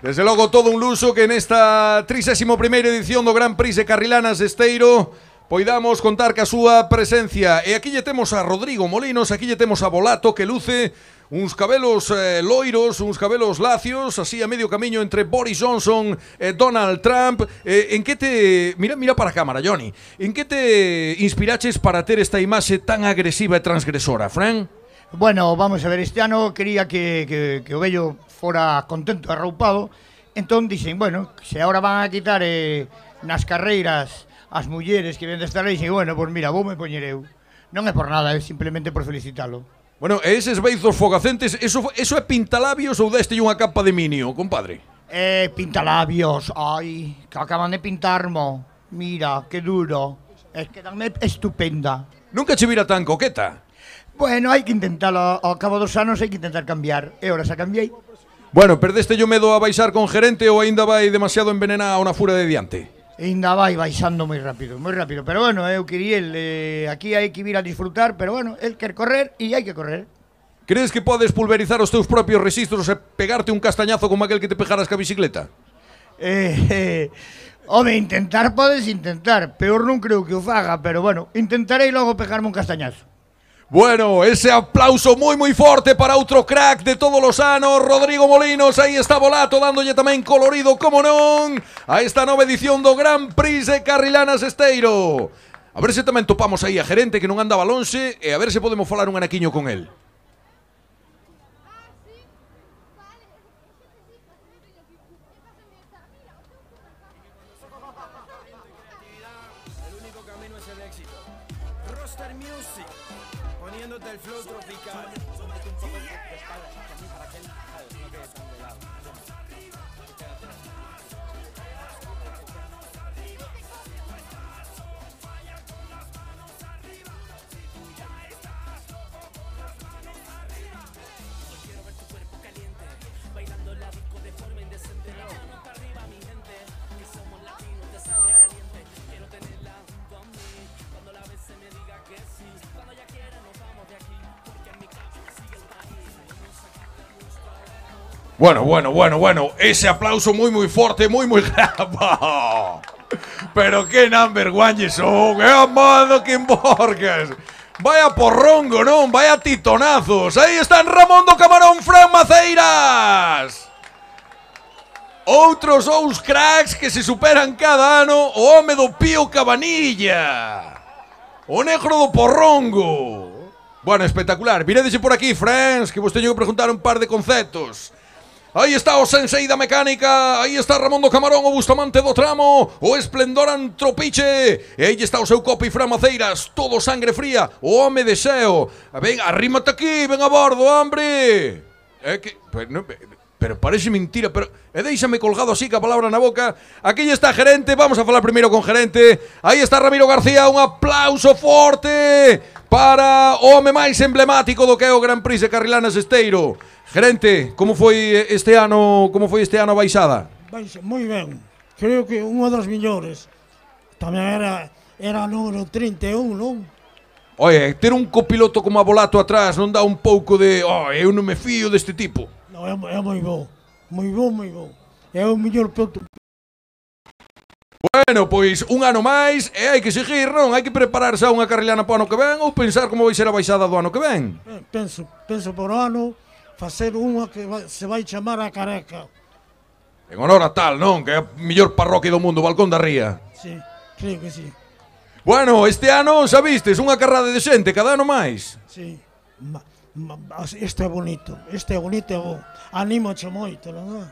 Desde logo todo un luxo que nesta 31ª edición do Gran Prix de Carrilanas de Esteiro poidamos contar ca súa presencia. E aquí lle temos a Rodrigo Molinos, aquí lle temos a Volato que luce uns cabelos loiros, uns cabelos lacios, así a medio camiño entre Boris Johnson e Donald Trump. En que te... Mira para a cámara, Johnny. En que te inspiraches para ter esta imaxe tan agresiva e transgresora, Fran?
Bueno, vamos a ver, este ano quería que o vello fora contento e arroupado, entón dixen, bueno, se agora van a quitar nas carreiras as mulleres que ven desta lei, bueno, pois mira, voume poñer eu. Non é por nada, é simplemente por felicitalo.
Bueno, e eses beizos fogacentes, eso é pintalabios ou deste unha capa de minio, compadre?
Pintalabios, ai, que acaban de pintarmo. Mira, que duro. Es que danme estupenda.
Nunca che vira tan coqueta?
Bueno, hai que intentalo, ao cabo dos anos hai que intentar cambiar. E ahora xa cambiei.
Bueno, perdeste yo medo a baixar con gerente ou aínda vai demasiado envenenada unha fura de diante?
Ainda vai baixando moi rápido, pero bueno, eu quería aquí hai que vir a disfrutar, pero bueno, el quer correr e hai que correr.
Crees que podes pulverizar os teus propios registros e pegarte un castañazo como aquel que te pegaras ca bicicleta?
Home, intentar podes intentar, peor non creo que o faga, pero bueno, intentarei logo pegarme un castañazo.
Bueno, ese aplauso moi forte para outro crack de todos os anos, Rodrigo Molinos, aí está Volato dándolle tamén colorido, como non, a esta nova edición do Gran Prix de Carrilanas Esteiro. A ver se tamén topamos aí a gerente que non andaba lonxe e a ver se podemos falar un anaquiño con el.
El único camino es el éxito. Roster Music, poniéndote el flow tropical. Súbete un poco de espaldas hacia mí para que él, ¿sabes? No quede tan de lado.
Quiero ver tu cuerpo caliente, bailando la disco de forma indecente. La mano para arriba, mi gente, que somos latinos de sangre caliente. Quiero tenerla junto a mí, cuando la vez se me diga que sí. Cuando ya quiera nos vamos de aquí, porque en mi casa sigue el país.
Bueno, ese aplauso moi forte, moi grave. Pero que number one son, que amado que emborcas. Vaya porrongo, non? Vaya titonazos. Aí están Ramón do Camarón, Fran Maceiras. Outros dous cracks que se superan cada ano, o home do Pío Cabanilla, o negro do porrongo. Bueno, espectacular. Virédese por aquí, friends, que vos teño que preguntar un par de conceptos. Aí está o sensei da mecánica, aí está Ramón do Camarón, o Bustamante do tramo, o esplendor Antropiche, e aí está o seu copy Fran Maceiras, todo sangre fría, o home de xeo. Ven, arrímate aquí, ven a bordo, hombre. Pero parece mentira, pero déixame colgado así ca palabra na boca. Aquí está gerente, vamos a falar primeiro con gerente. Aí está Ramiro García, un aplauso forte para o home máis emblemático do que é o Gran Prix de Carrilanas Esteiro. Gerente, como foi este ano a baixada?
Moi ben, creo que unha das millores. Tamén era número 31, non?
Oye, ter un copiloto como a Volato atrás non dá un pouco de... eu non me fío deste tipo.
Non, é moi bo, moi bo. É o mellor piloto.
Bueno, pois un ano máis e hai que seguir, non? Hai que prepararse a unha carrilana para o ano que ven ou pensar como vai ser a baixada do ano que ven?
Penso por ano facer unha que se vai chamar a Careca.
En honor a tal, non? Que é a mellor parroquia do mundo, Balcón da Ría.
Sí, creo que sí.
Bueno, este ano, sabistes, unha carrada de xente, cada ano máis.
Sí. Este é bonito, e bo. Anímoche moito, non é?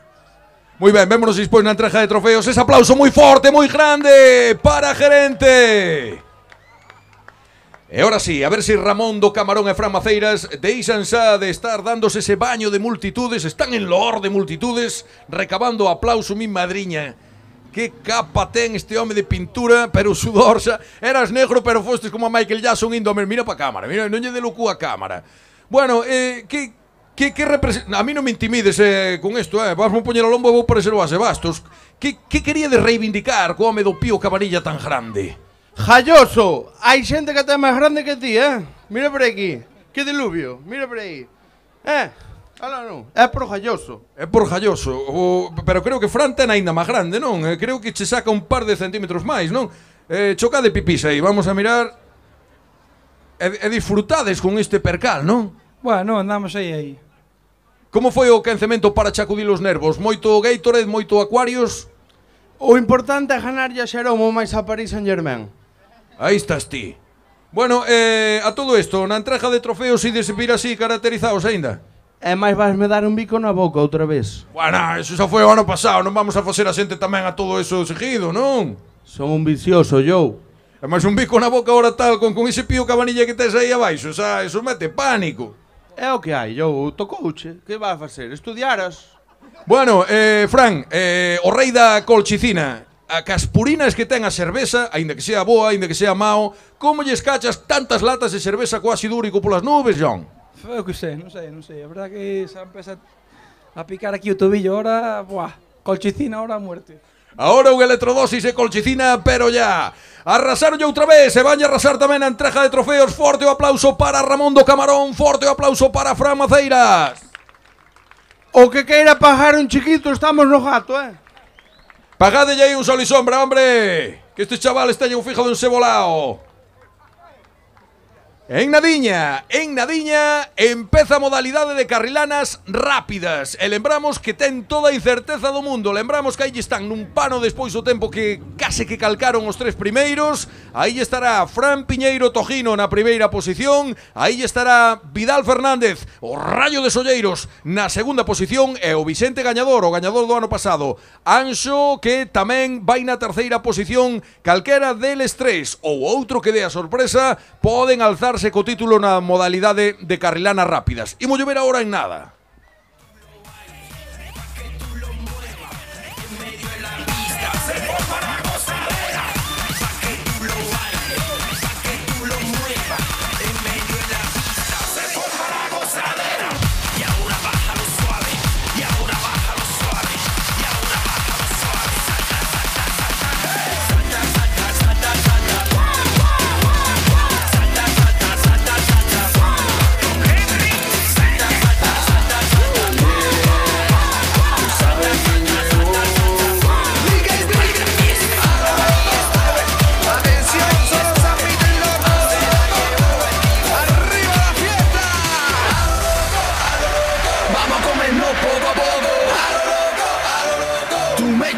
Moi ben, vémonos despois na entrega de trofeos. Ese aplauso moi forte, moi grande para a gerente. E ahora sí, a ver se Ramón do Camarón e Fran Maceiras deixan xa de estar dándose ese baño de multitudes, están en loor de multitudes, recabando aplauso mi madriña. Que capa ten este home de pintura, pero o sudor xa... Eras negro, pero fostes como a Michael Jackson indo... Mira pa cámara, mira, non lle de locu a cámara. Bueno, que representa... A mí non me intimides con isto, Vasmo poñer a lombo e vou parecer o Ase Bastos. Que quería de reivindicar co home do Pío Cabanilla tan grande?
Jalloso, hai xente que ten máis grande que ti, Mira por aquí, que diluvio, mira por aí. Ala non, é por Jalloso.
É por Jalloso, pero creo que Fran ten aínda máis grande, non? Creo que che saca un par de centímetros máis, non? Choca de pipís aí, vamos a mirar. E disfrutades con este percal, non?
Bueno, andamos aí.
Como foi o quencemento para chacudir os nervos? Moito Gatorade, moito Aquarius?
O importante é ganarlle a Xeromo máis a París Saint-Germain.
Aí estás ti. Bueno, a todo isto, na entrega de trofeos ides vir así caracterizados aínda?
E máis vasme dar un bico na boca outra vez.
Bueno, eso xa foi o ano pasado, non vamos a facer a xente tamén a todo eso seguido, non?
Son un vicioso, yo.
E máis un bico na boca ahora tal, con ese Pío Cabanilla que tes aí abaixo, xa, eso mete pánico.
É o que hai, yo, tocouche. Que vas a facer? Estudiaras?
Bueno, Fran, o rei da colchicina, a caspurinas que ten a cerveza, aínda que sea boa, aínda que sea mao, como lles cachas tantas latas de cerveza coa asidúrico polas nubes, John?
Eu que sei, non sei. A verdad que xa empeza a picar aquí o tobillo, ahora, buah, colchicina, ahora a muerte.
Ahora un electrodosis e colchicina, pero ya. Arrasaron outra vez, e van a arrasar tamén a entrega de trofeos. Forte o aplauso para Ramón do Camarón, forte o aplauso para Fran Maceiras.
O que queira pagar un chiquito, estamos no gato,
Pagadelle aí un sol e sombra, hombre. Que estes chavales teñen un fijado en cebolao. En Nadiña, empeza a modalidade de carrilanas rápidas. E lembramos que ten toda a incerteza do mundo. Lembramos que aí están nun pano despois do tempo que case que calcaron os tres primeiros. Aí estará Fran Piñeiro Tojino na primeira posición. Aí estará Vidal Fernández, o Rayo de Solleiros, na segunda posición. E o Vicente Gañador, o gañador do ano pasado, Anxo, que tamén vai na terceira posición. Calquera deles tres ou outro que dé a sorpresa poden alzarse co título na modalidade de carrilanas rápidas. Imos ver agora en nada.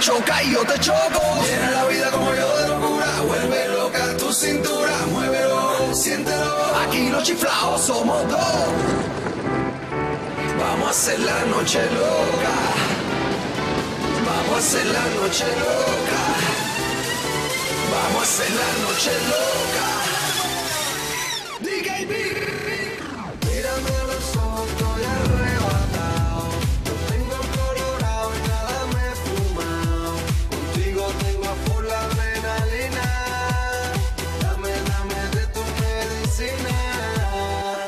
Choca y yo te choco. Llena la vida como yo de locura. Vuelve loca tu cintura. Muévelo, siéntelo. Aquí los chiflados somos dos. Vamos a hacer la noche loca. Vamos a hacer la noche loca. Vamos a hacer la noche loca. DKB. Mírame a los ojos, estoy arrebatado. Lo tengo colorado y nada me he fumado. Contigo tengo a full la adrenalina. Dame de tu medicina.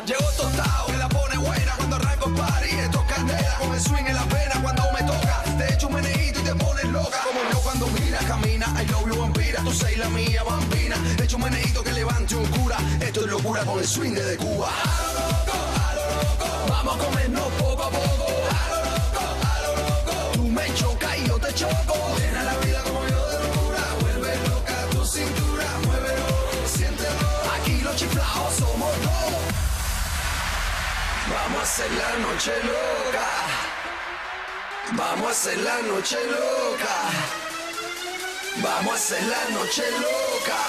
Llego tostado, que la pone buena cuando arranco el party. Esto es candela con el swing en la pena cuando me toca. Te echo un meneíto y te pones loca. Como yo cuando mira, camina, I love you vampira. Tú sei la mía bambina. Te echo un meneíto que levante un cura. Esto es locura con el swing de Cuba. A lo loco, vamos a comernos poco a poco. A lo loco, tú me chocas y yo te choco. Llena la vida como yo de locura. Vuelve loca tu cintura, muévelo, siéntelo. Aquí los chiflados somos dos. Vamos a hacer la noche loca. Vamos a hacer la noche loca. Vamos a hacer la noche loca. loca.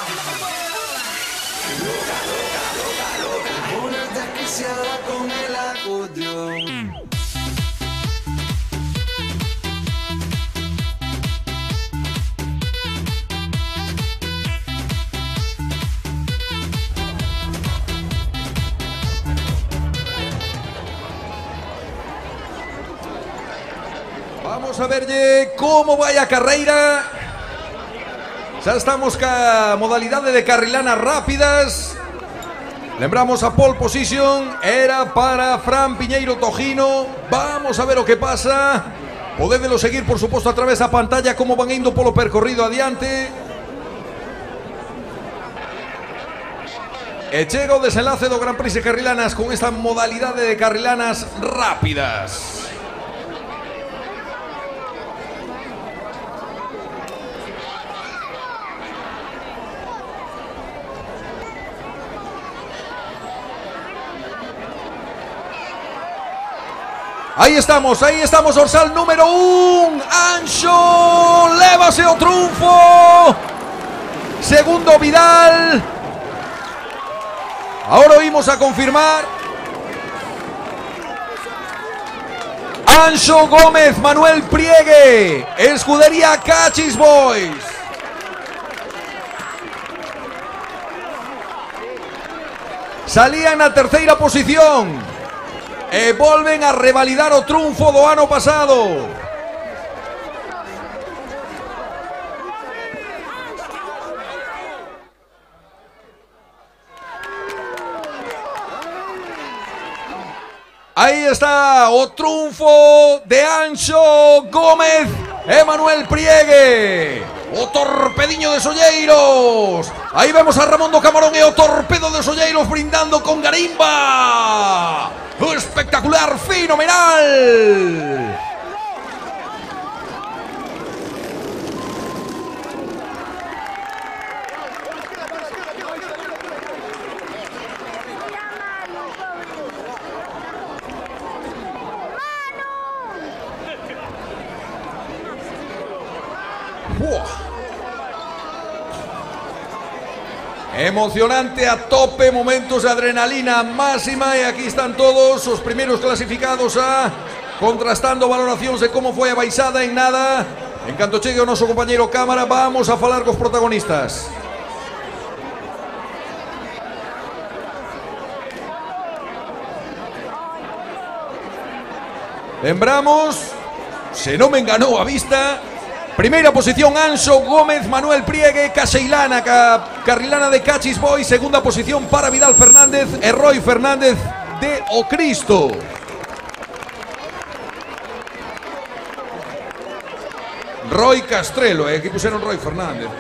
Loca, loca, loca, loca. Una desquiciada con el acordeón.
Vamos a verlle como vai a carreira. Xa estamos ca modalidade de carrilanas rápidas. Lembramos a pole position era para Fran Piñeiro Tojino. Vamos a ver o que pasa. Podédelo seguir, por suposto, a través da pantalla como van indo polo percorrido adiante. E chega o desenlace do Gran Prix de Carrilanas con esta modalidade de carrilanas rápidas. Aí estamos, dorsal número 1, Anxo, lévase o triunfo, segundo Vidal, ahora oímos a confirmar, Anxo Gómez, Manuel Priegue, escudería Cachis Boys. Salían na terceira posición. E volven a revalidar o triunfo do ano pasado. Aí está o triunfo de Anxo Gómez e Manuel Priegue. O torpediño de Solleiros. Aí vemos a Ramón do Camarón e o torpedo de Solleiros brindando con garimba. Espectacular, fenomenal. Emocionante, a tope, momentos de adrenalina máxima. E aquí están todos os primeiros clasificados contrastando valoracións de como foi a baixada en nada. En canto chegue o noso compañeiro cámara, vamos a falar cos protagonistas. Lembramos, se non me enganou a vista, primeira posición Anxo Gómez, Manuel Priegue, Caseilana, carrilana de Cachis Boy. Segunda posición para Vidal Fernández e Roy Fernández de O Cristo. Roy Castrelo, aquí puseron Roy Fernández.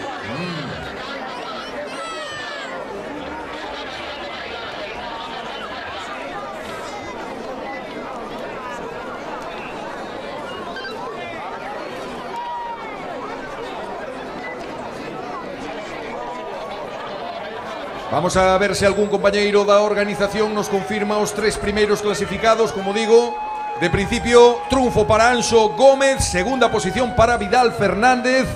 Vamos a ver se algún compañeiro da organización nos confirma os tres primeiros clasificados. Como digo, de principio, triunfo para Anxo Gómez, segunda posición para Vidal Fernández.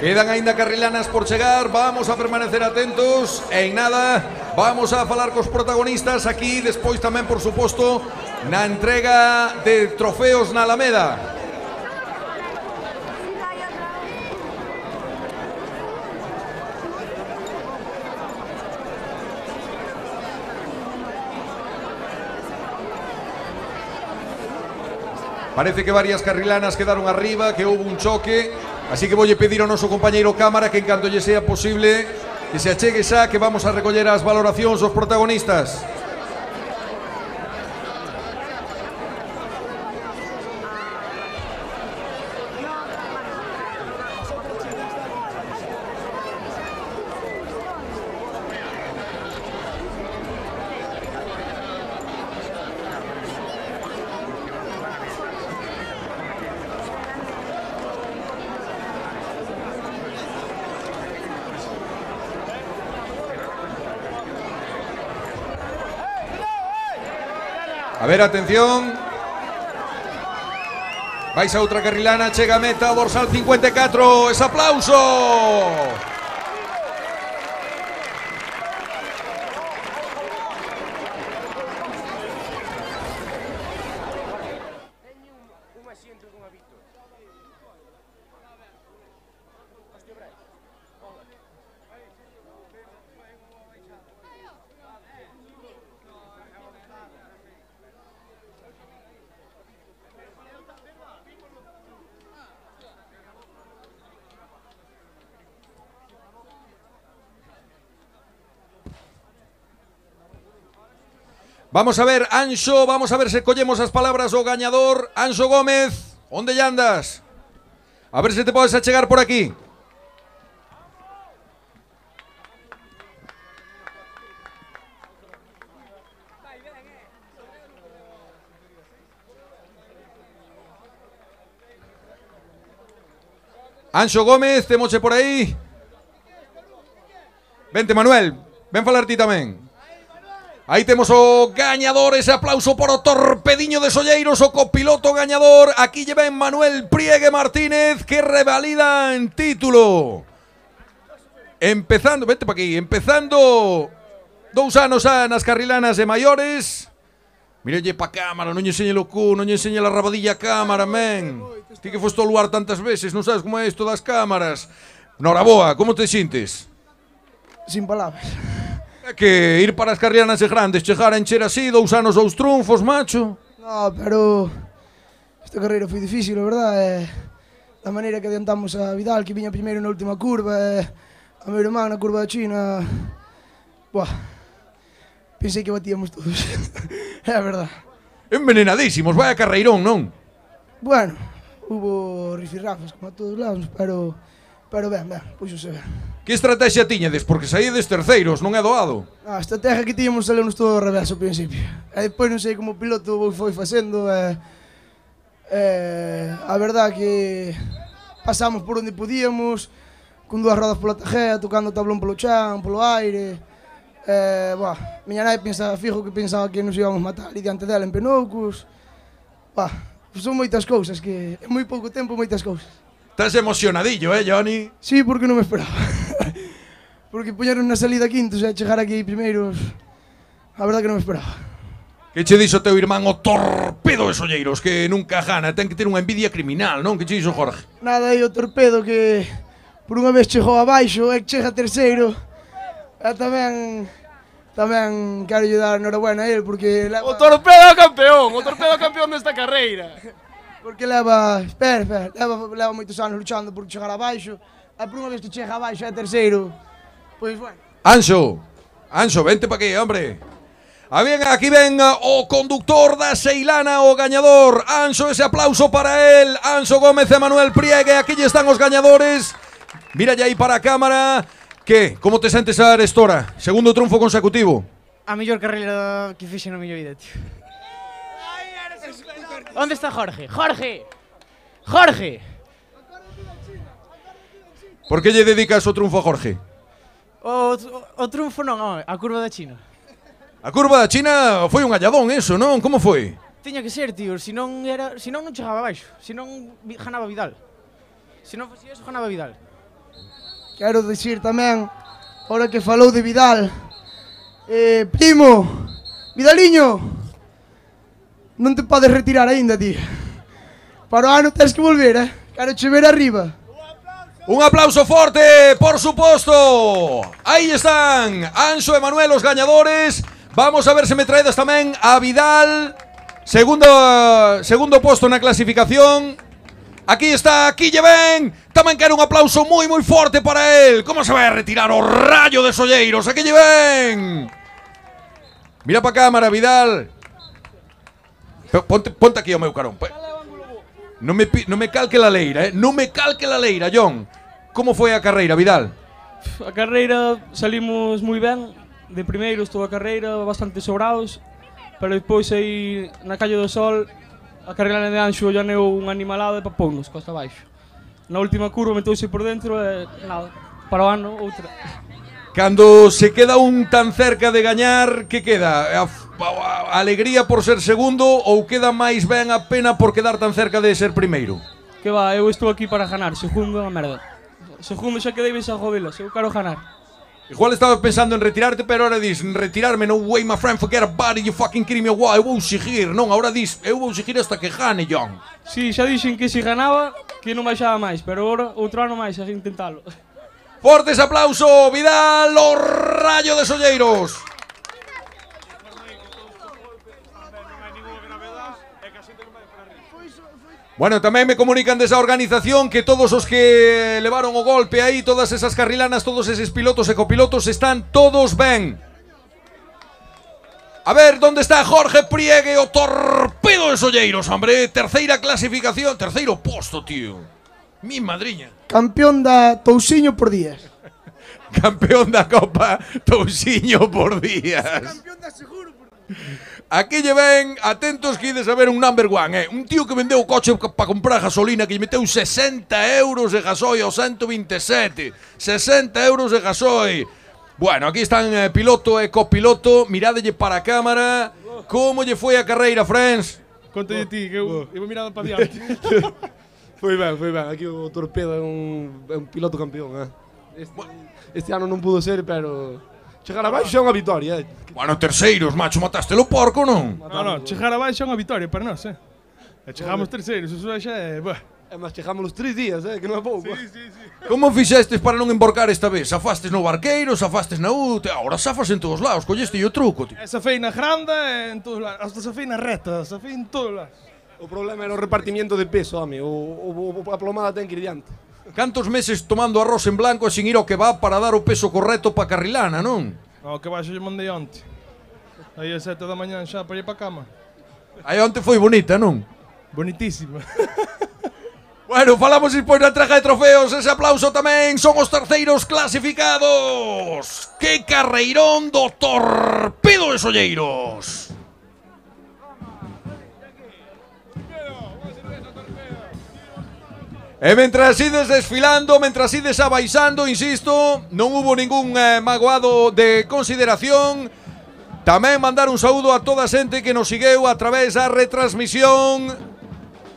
Quedan aínda carrilanas por chegar, vamos a permanecer atentos. E en nada, vamos a falar cos protagonistas aquí, despois tamén, por suposto, na entrega de trofeos na Alameda. Parece que varias carrilanas quedaron arriba, que houve un choque. Así que voulle pedir ao noso compañeiro cámara que en canto lle sea posible que se achegue xa, que vamos a recoller as valoracións dos protagonistas. A ver, atención. Vais a outra carrilana, chega a meta, dorsal 54, ¡es aplauso! Vamos a ver, Anxo, vamos a ver se collemos as palabras do gañador. Anxo Gómez, onde lle andas? A ver se te podes achegar por aquí. Anxo Gómez, temoche por aí. Vente, Manuel, ven falar ti tamén. Aí temos o gañador, ese aplauso por o torpediño de Solleiros, o copiloto gañador. Aquí lle ven Manuel Priegue Martínez, que revalida en título. Empezando, vete pa aquí, empezando 2 anos nas carrilanas de maiores. Mirelle pa cámara, non lle enseñe o cu, non lle enseñe a rabadilla a cámara, men. Ti que foste ao luar tantas veces, non sabes como é isto das cámaras. Noraboa, como te sintes?
Sin palabras.
É que ir para as carrilanas de grandes, chegar a encher así, 2 anos, 2 triunfos, macho.
No, pero esta carreira foi difícil, a verdade. Da maneira que adiantamos a Vidal, que viña primeiro na última curva, a meu irmán na curva da China. Buah, pensei que batíamos todos. É a verdade.
Envenenadísimos, vaya carreirón, non?
Bueno, hubo rifirrafas como a todos lados, pero ben, puxose ben.
Que estrategia tiñades? Porque saídes terceiros, non é doado.
A estrategia que tiñamos saleunos todo ao revés ao principio. E depois non sei como o piloto foi facendo. A verdade que pasamos por onde podíamos, con 2 rodas pola tajea, tocando o tablón polo chan, polo aire. Miña nai pensaba que nos íbamos matar ali diante dela en Penoucos. Son moitas cousas, que en moi pouco tempo moitas cousas.
Estás emocionadillo, Johnny?
Sí, porque non me esperaba. Porque poñeron na salida quintos e chegar aquí primeiros. A verdade que non me esperaba.
Que che dixo teu irmán o torpedo de Solleiros, que nunca gana, ten que ter unha envidia criminal, non? Que che dixo Jorge?
Nada, aí o torpedo que por unha vez chegou abaixo e que chega terceiro. E tamén quero lle dar enhorabuena a él, porque...
O torpedo campeón desta carreira.
Porque leva moitos anos luchando por chegar abaixo. E por unha vez que chega abaixo é terceiro. Pois bueno.
Anxo, vente pa aquí, hombre. Aquí ven o conductor da Seilana, o gañador. Anxo, ese aplauso para él. Anxo Gómez e Manuel Priegue, aquí lle están os gañadores. Mira aí para a cámara. Que? Como te sentes a Arestora? Segundo triunfo consecutivo.
A mellor carreira que fixe na miña vida, tío. Onde está Jorge? Jorge!
Por que lle dedicas o triunfo a Jorge?
O triunfo non, a curva da China.
A curva da China foi un alladón eso, non? Como foi?
Tiña que ser, tío, senón non chegaba abaixo, senón ganaba Vidal. Se non fosía eso, ganaba Vidal.
Quero dicir tamén, ahora que falou de Vidal, primo, Vidaliño, non te podes retirar aínda, tío. Para o ano tens que volver, quero che ver arriba.
Un aplauso forte, por suposto. Aí están Anxo e Manuel, os gañadores. Vamos a ver se me traedas tamén a Vidal. Segundo posto na clasificación. Aquí está, aquí lle ven. Tamén quero un aplauso moi forte para él. Como se vai a retirar o Rayo de Solleiros? Aquí lle ven. Mira pa cámara, Vidal. Ponte aquí ao meu carón. Non me calque la leira, Non me calque la leira, John. Como foi a carreira, Vidal?
A carreira salimos moi ben. De primeiro estou a carreira bastante sobrados. Pero depois aí na Calle do Sol a carreira de Anxo llaneu un animalado de papounos, costa abaixo. Na última curva metouse por dentro e nada, para o ano outra.
Cando se queda un tan cerca de gañar, que queda? A alegría por ser segundo ou queda máis ben a pena por quedar tan cerca de ser primeiro?
Que va, eu estou aquí para ganar, segundo é unha merda. Segundo xa quedei a jodelas, eu quero ganar.
Igual estaba pensando en retirarte, pero ahora dis, retirarme, no way my friend, forget about it, you fucking kidding me, wow, eu vou seguir, non, ahora dis, eu vou seguir hasta que gane, John.
Si, xa dixen que se ganaba, que non baixaba máis, pero agora outro ano máis, a intentalo.
Fortes aplauso, Vidal, o Rayo de Solleiros. Bueno, tamén me comunican desa organización que todos os que levaron o golpe aí, todas esas carrilanas, todos eses pilotos e copilotos están todos ben. A ver, ¿dónde está Jorge Priegue, o torpedo de Solleiros, hombre? Terceira clasificación, terceiro posto, tío. Mi madriña.
Campeón da Tousiño por días.
Campeón da Copa Tousiño por días.
Campeón da Seguro por días.
Aquí lle ven, atentos que ides a ver un number one, Un tío que vendeu o coche para comprar gasolina, que lle meteu 60 euros de gasoil ao 127. 60 euros de gasoil. Bueno, aquí están piloto e copiloto. Miradelle para a cámara. Como lle foi a carreira, friends?
Conta de ti, que eu iba mirando para diante. Foi ben. Aquí o Torpedo é un piloto campeón, Este ano non pudo ser, pero chegar abaixo é unha vitoria,
Bueno, terceiros, macho, mataste o porco, non?
Non, chegar abaixo é unha vitoria para nós, E chegamos terceiros, eso xa é... E mas chegamos os 3 días, que non é pouco. Sí.
Como fixestes para non emborcar esta vez? Safastes no Barqueiro, safastes na UTE, agora safas en todos lados, colleste o truco, tío.
Esa fei na granda en todos lados, hasta esa fei na reta, esa fei en todos lados. O problema era o repartimiento de peso, home, a plomada ten que ir diante.
Cantos meses tomando arroz en blanco e sin ir ao que va para dar o peso correcto pa carrilana, non?
O que baixo lle mandei onte. Aí a 7 da mañá xa para ir pa cama.
Aí onte foi bonita, non?
Bonitísima.
Bueno, falamos despois na entrega de trofeos. Ese aplauso tamén son os terceiros clasificados. Que carreirón do Torpedo de Solleiros. E mentras ides desfilando, mentras ides abaixando, insisto, non hubo ningún magoado de consideración. Tamén mandar un saúdo a toda a xente que nos segueu a través da retransmisión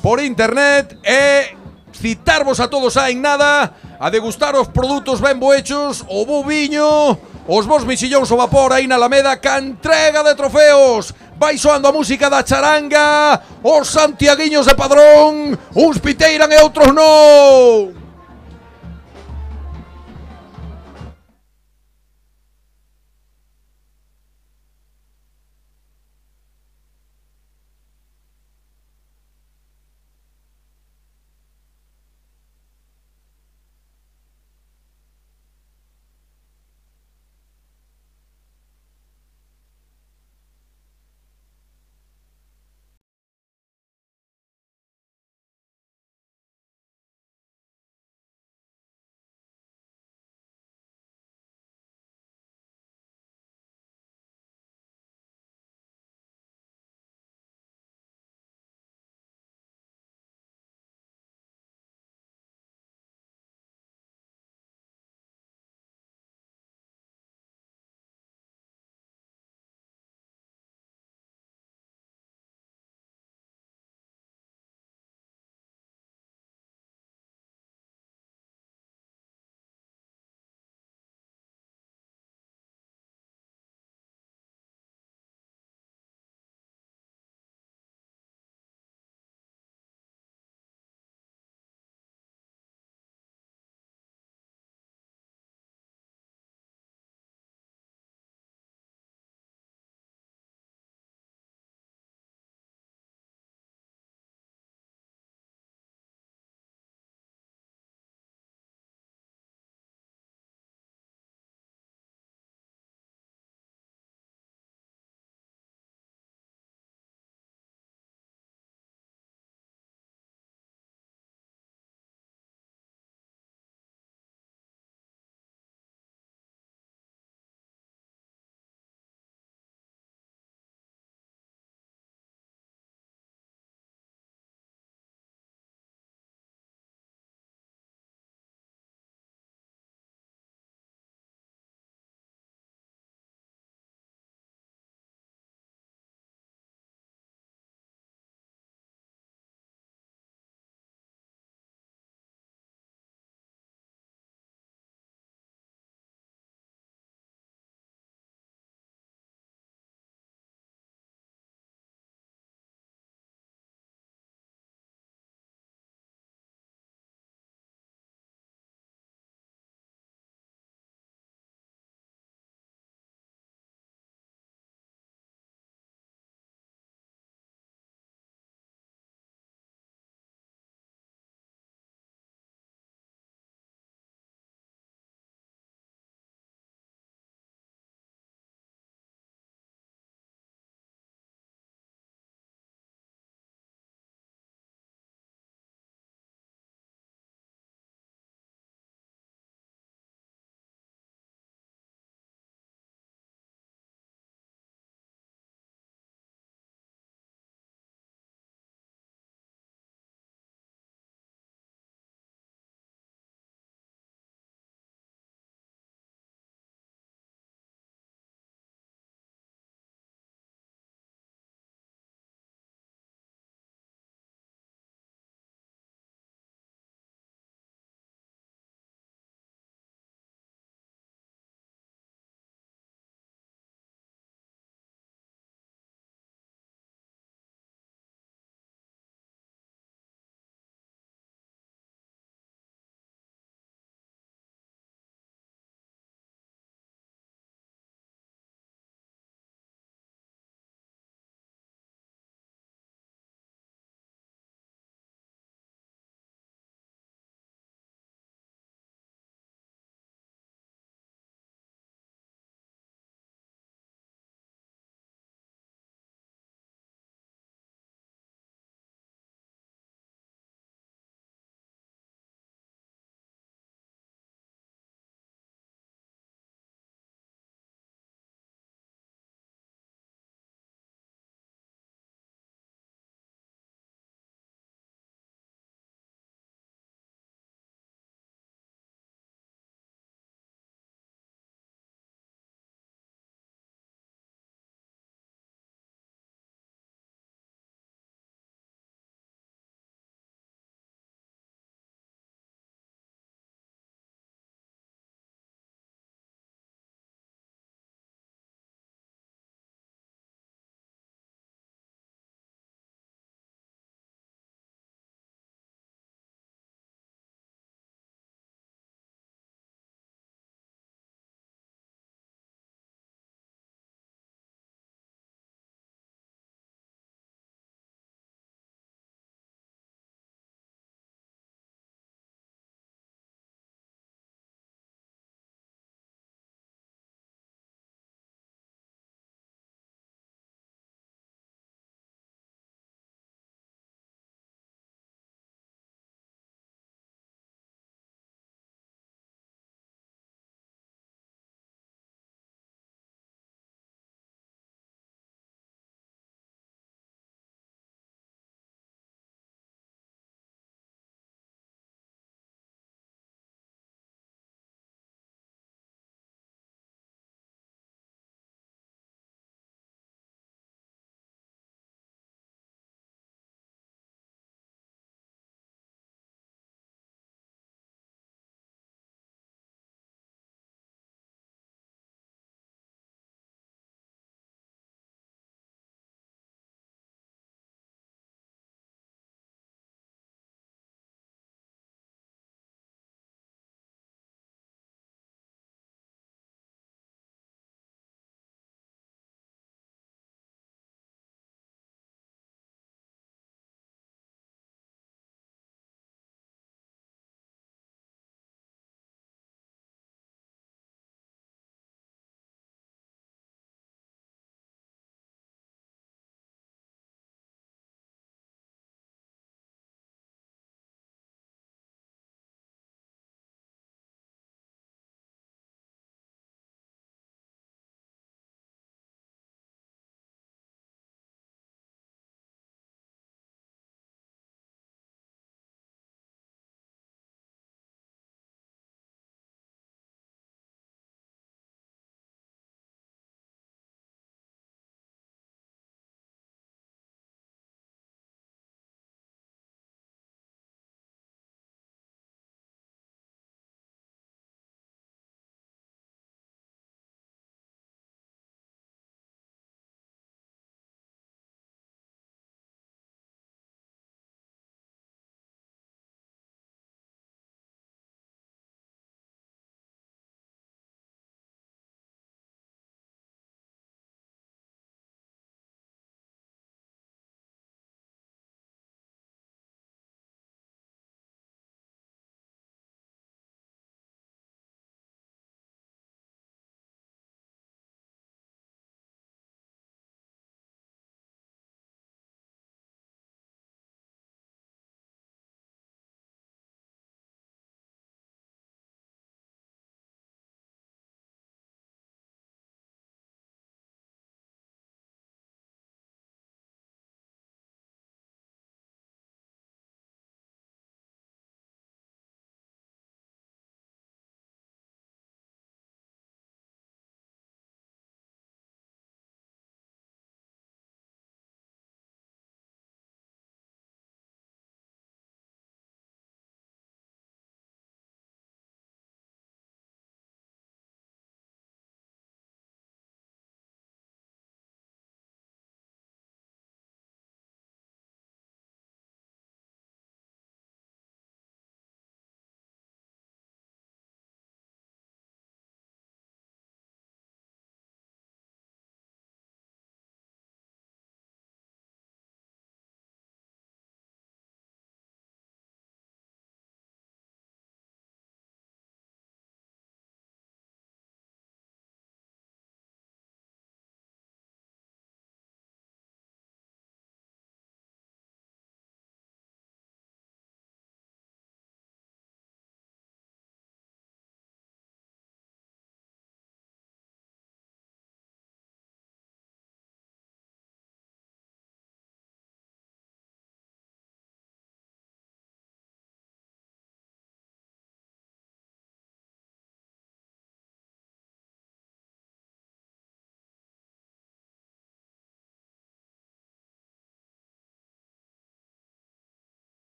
por internet e citarvos a todos en nada a degustar os produtos ben bohechos, o bo viño, os vos mixillóns ao vapor aí na Alameda, ca entrega de trofeos. Vai soando a música da charanga, os santiaguiños de Padrón, uns piteiran e outros non.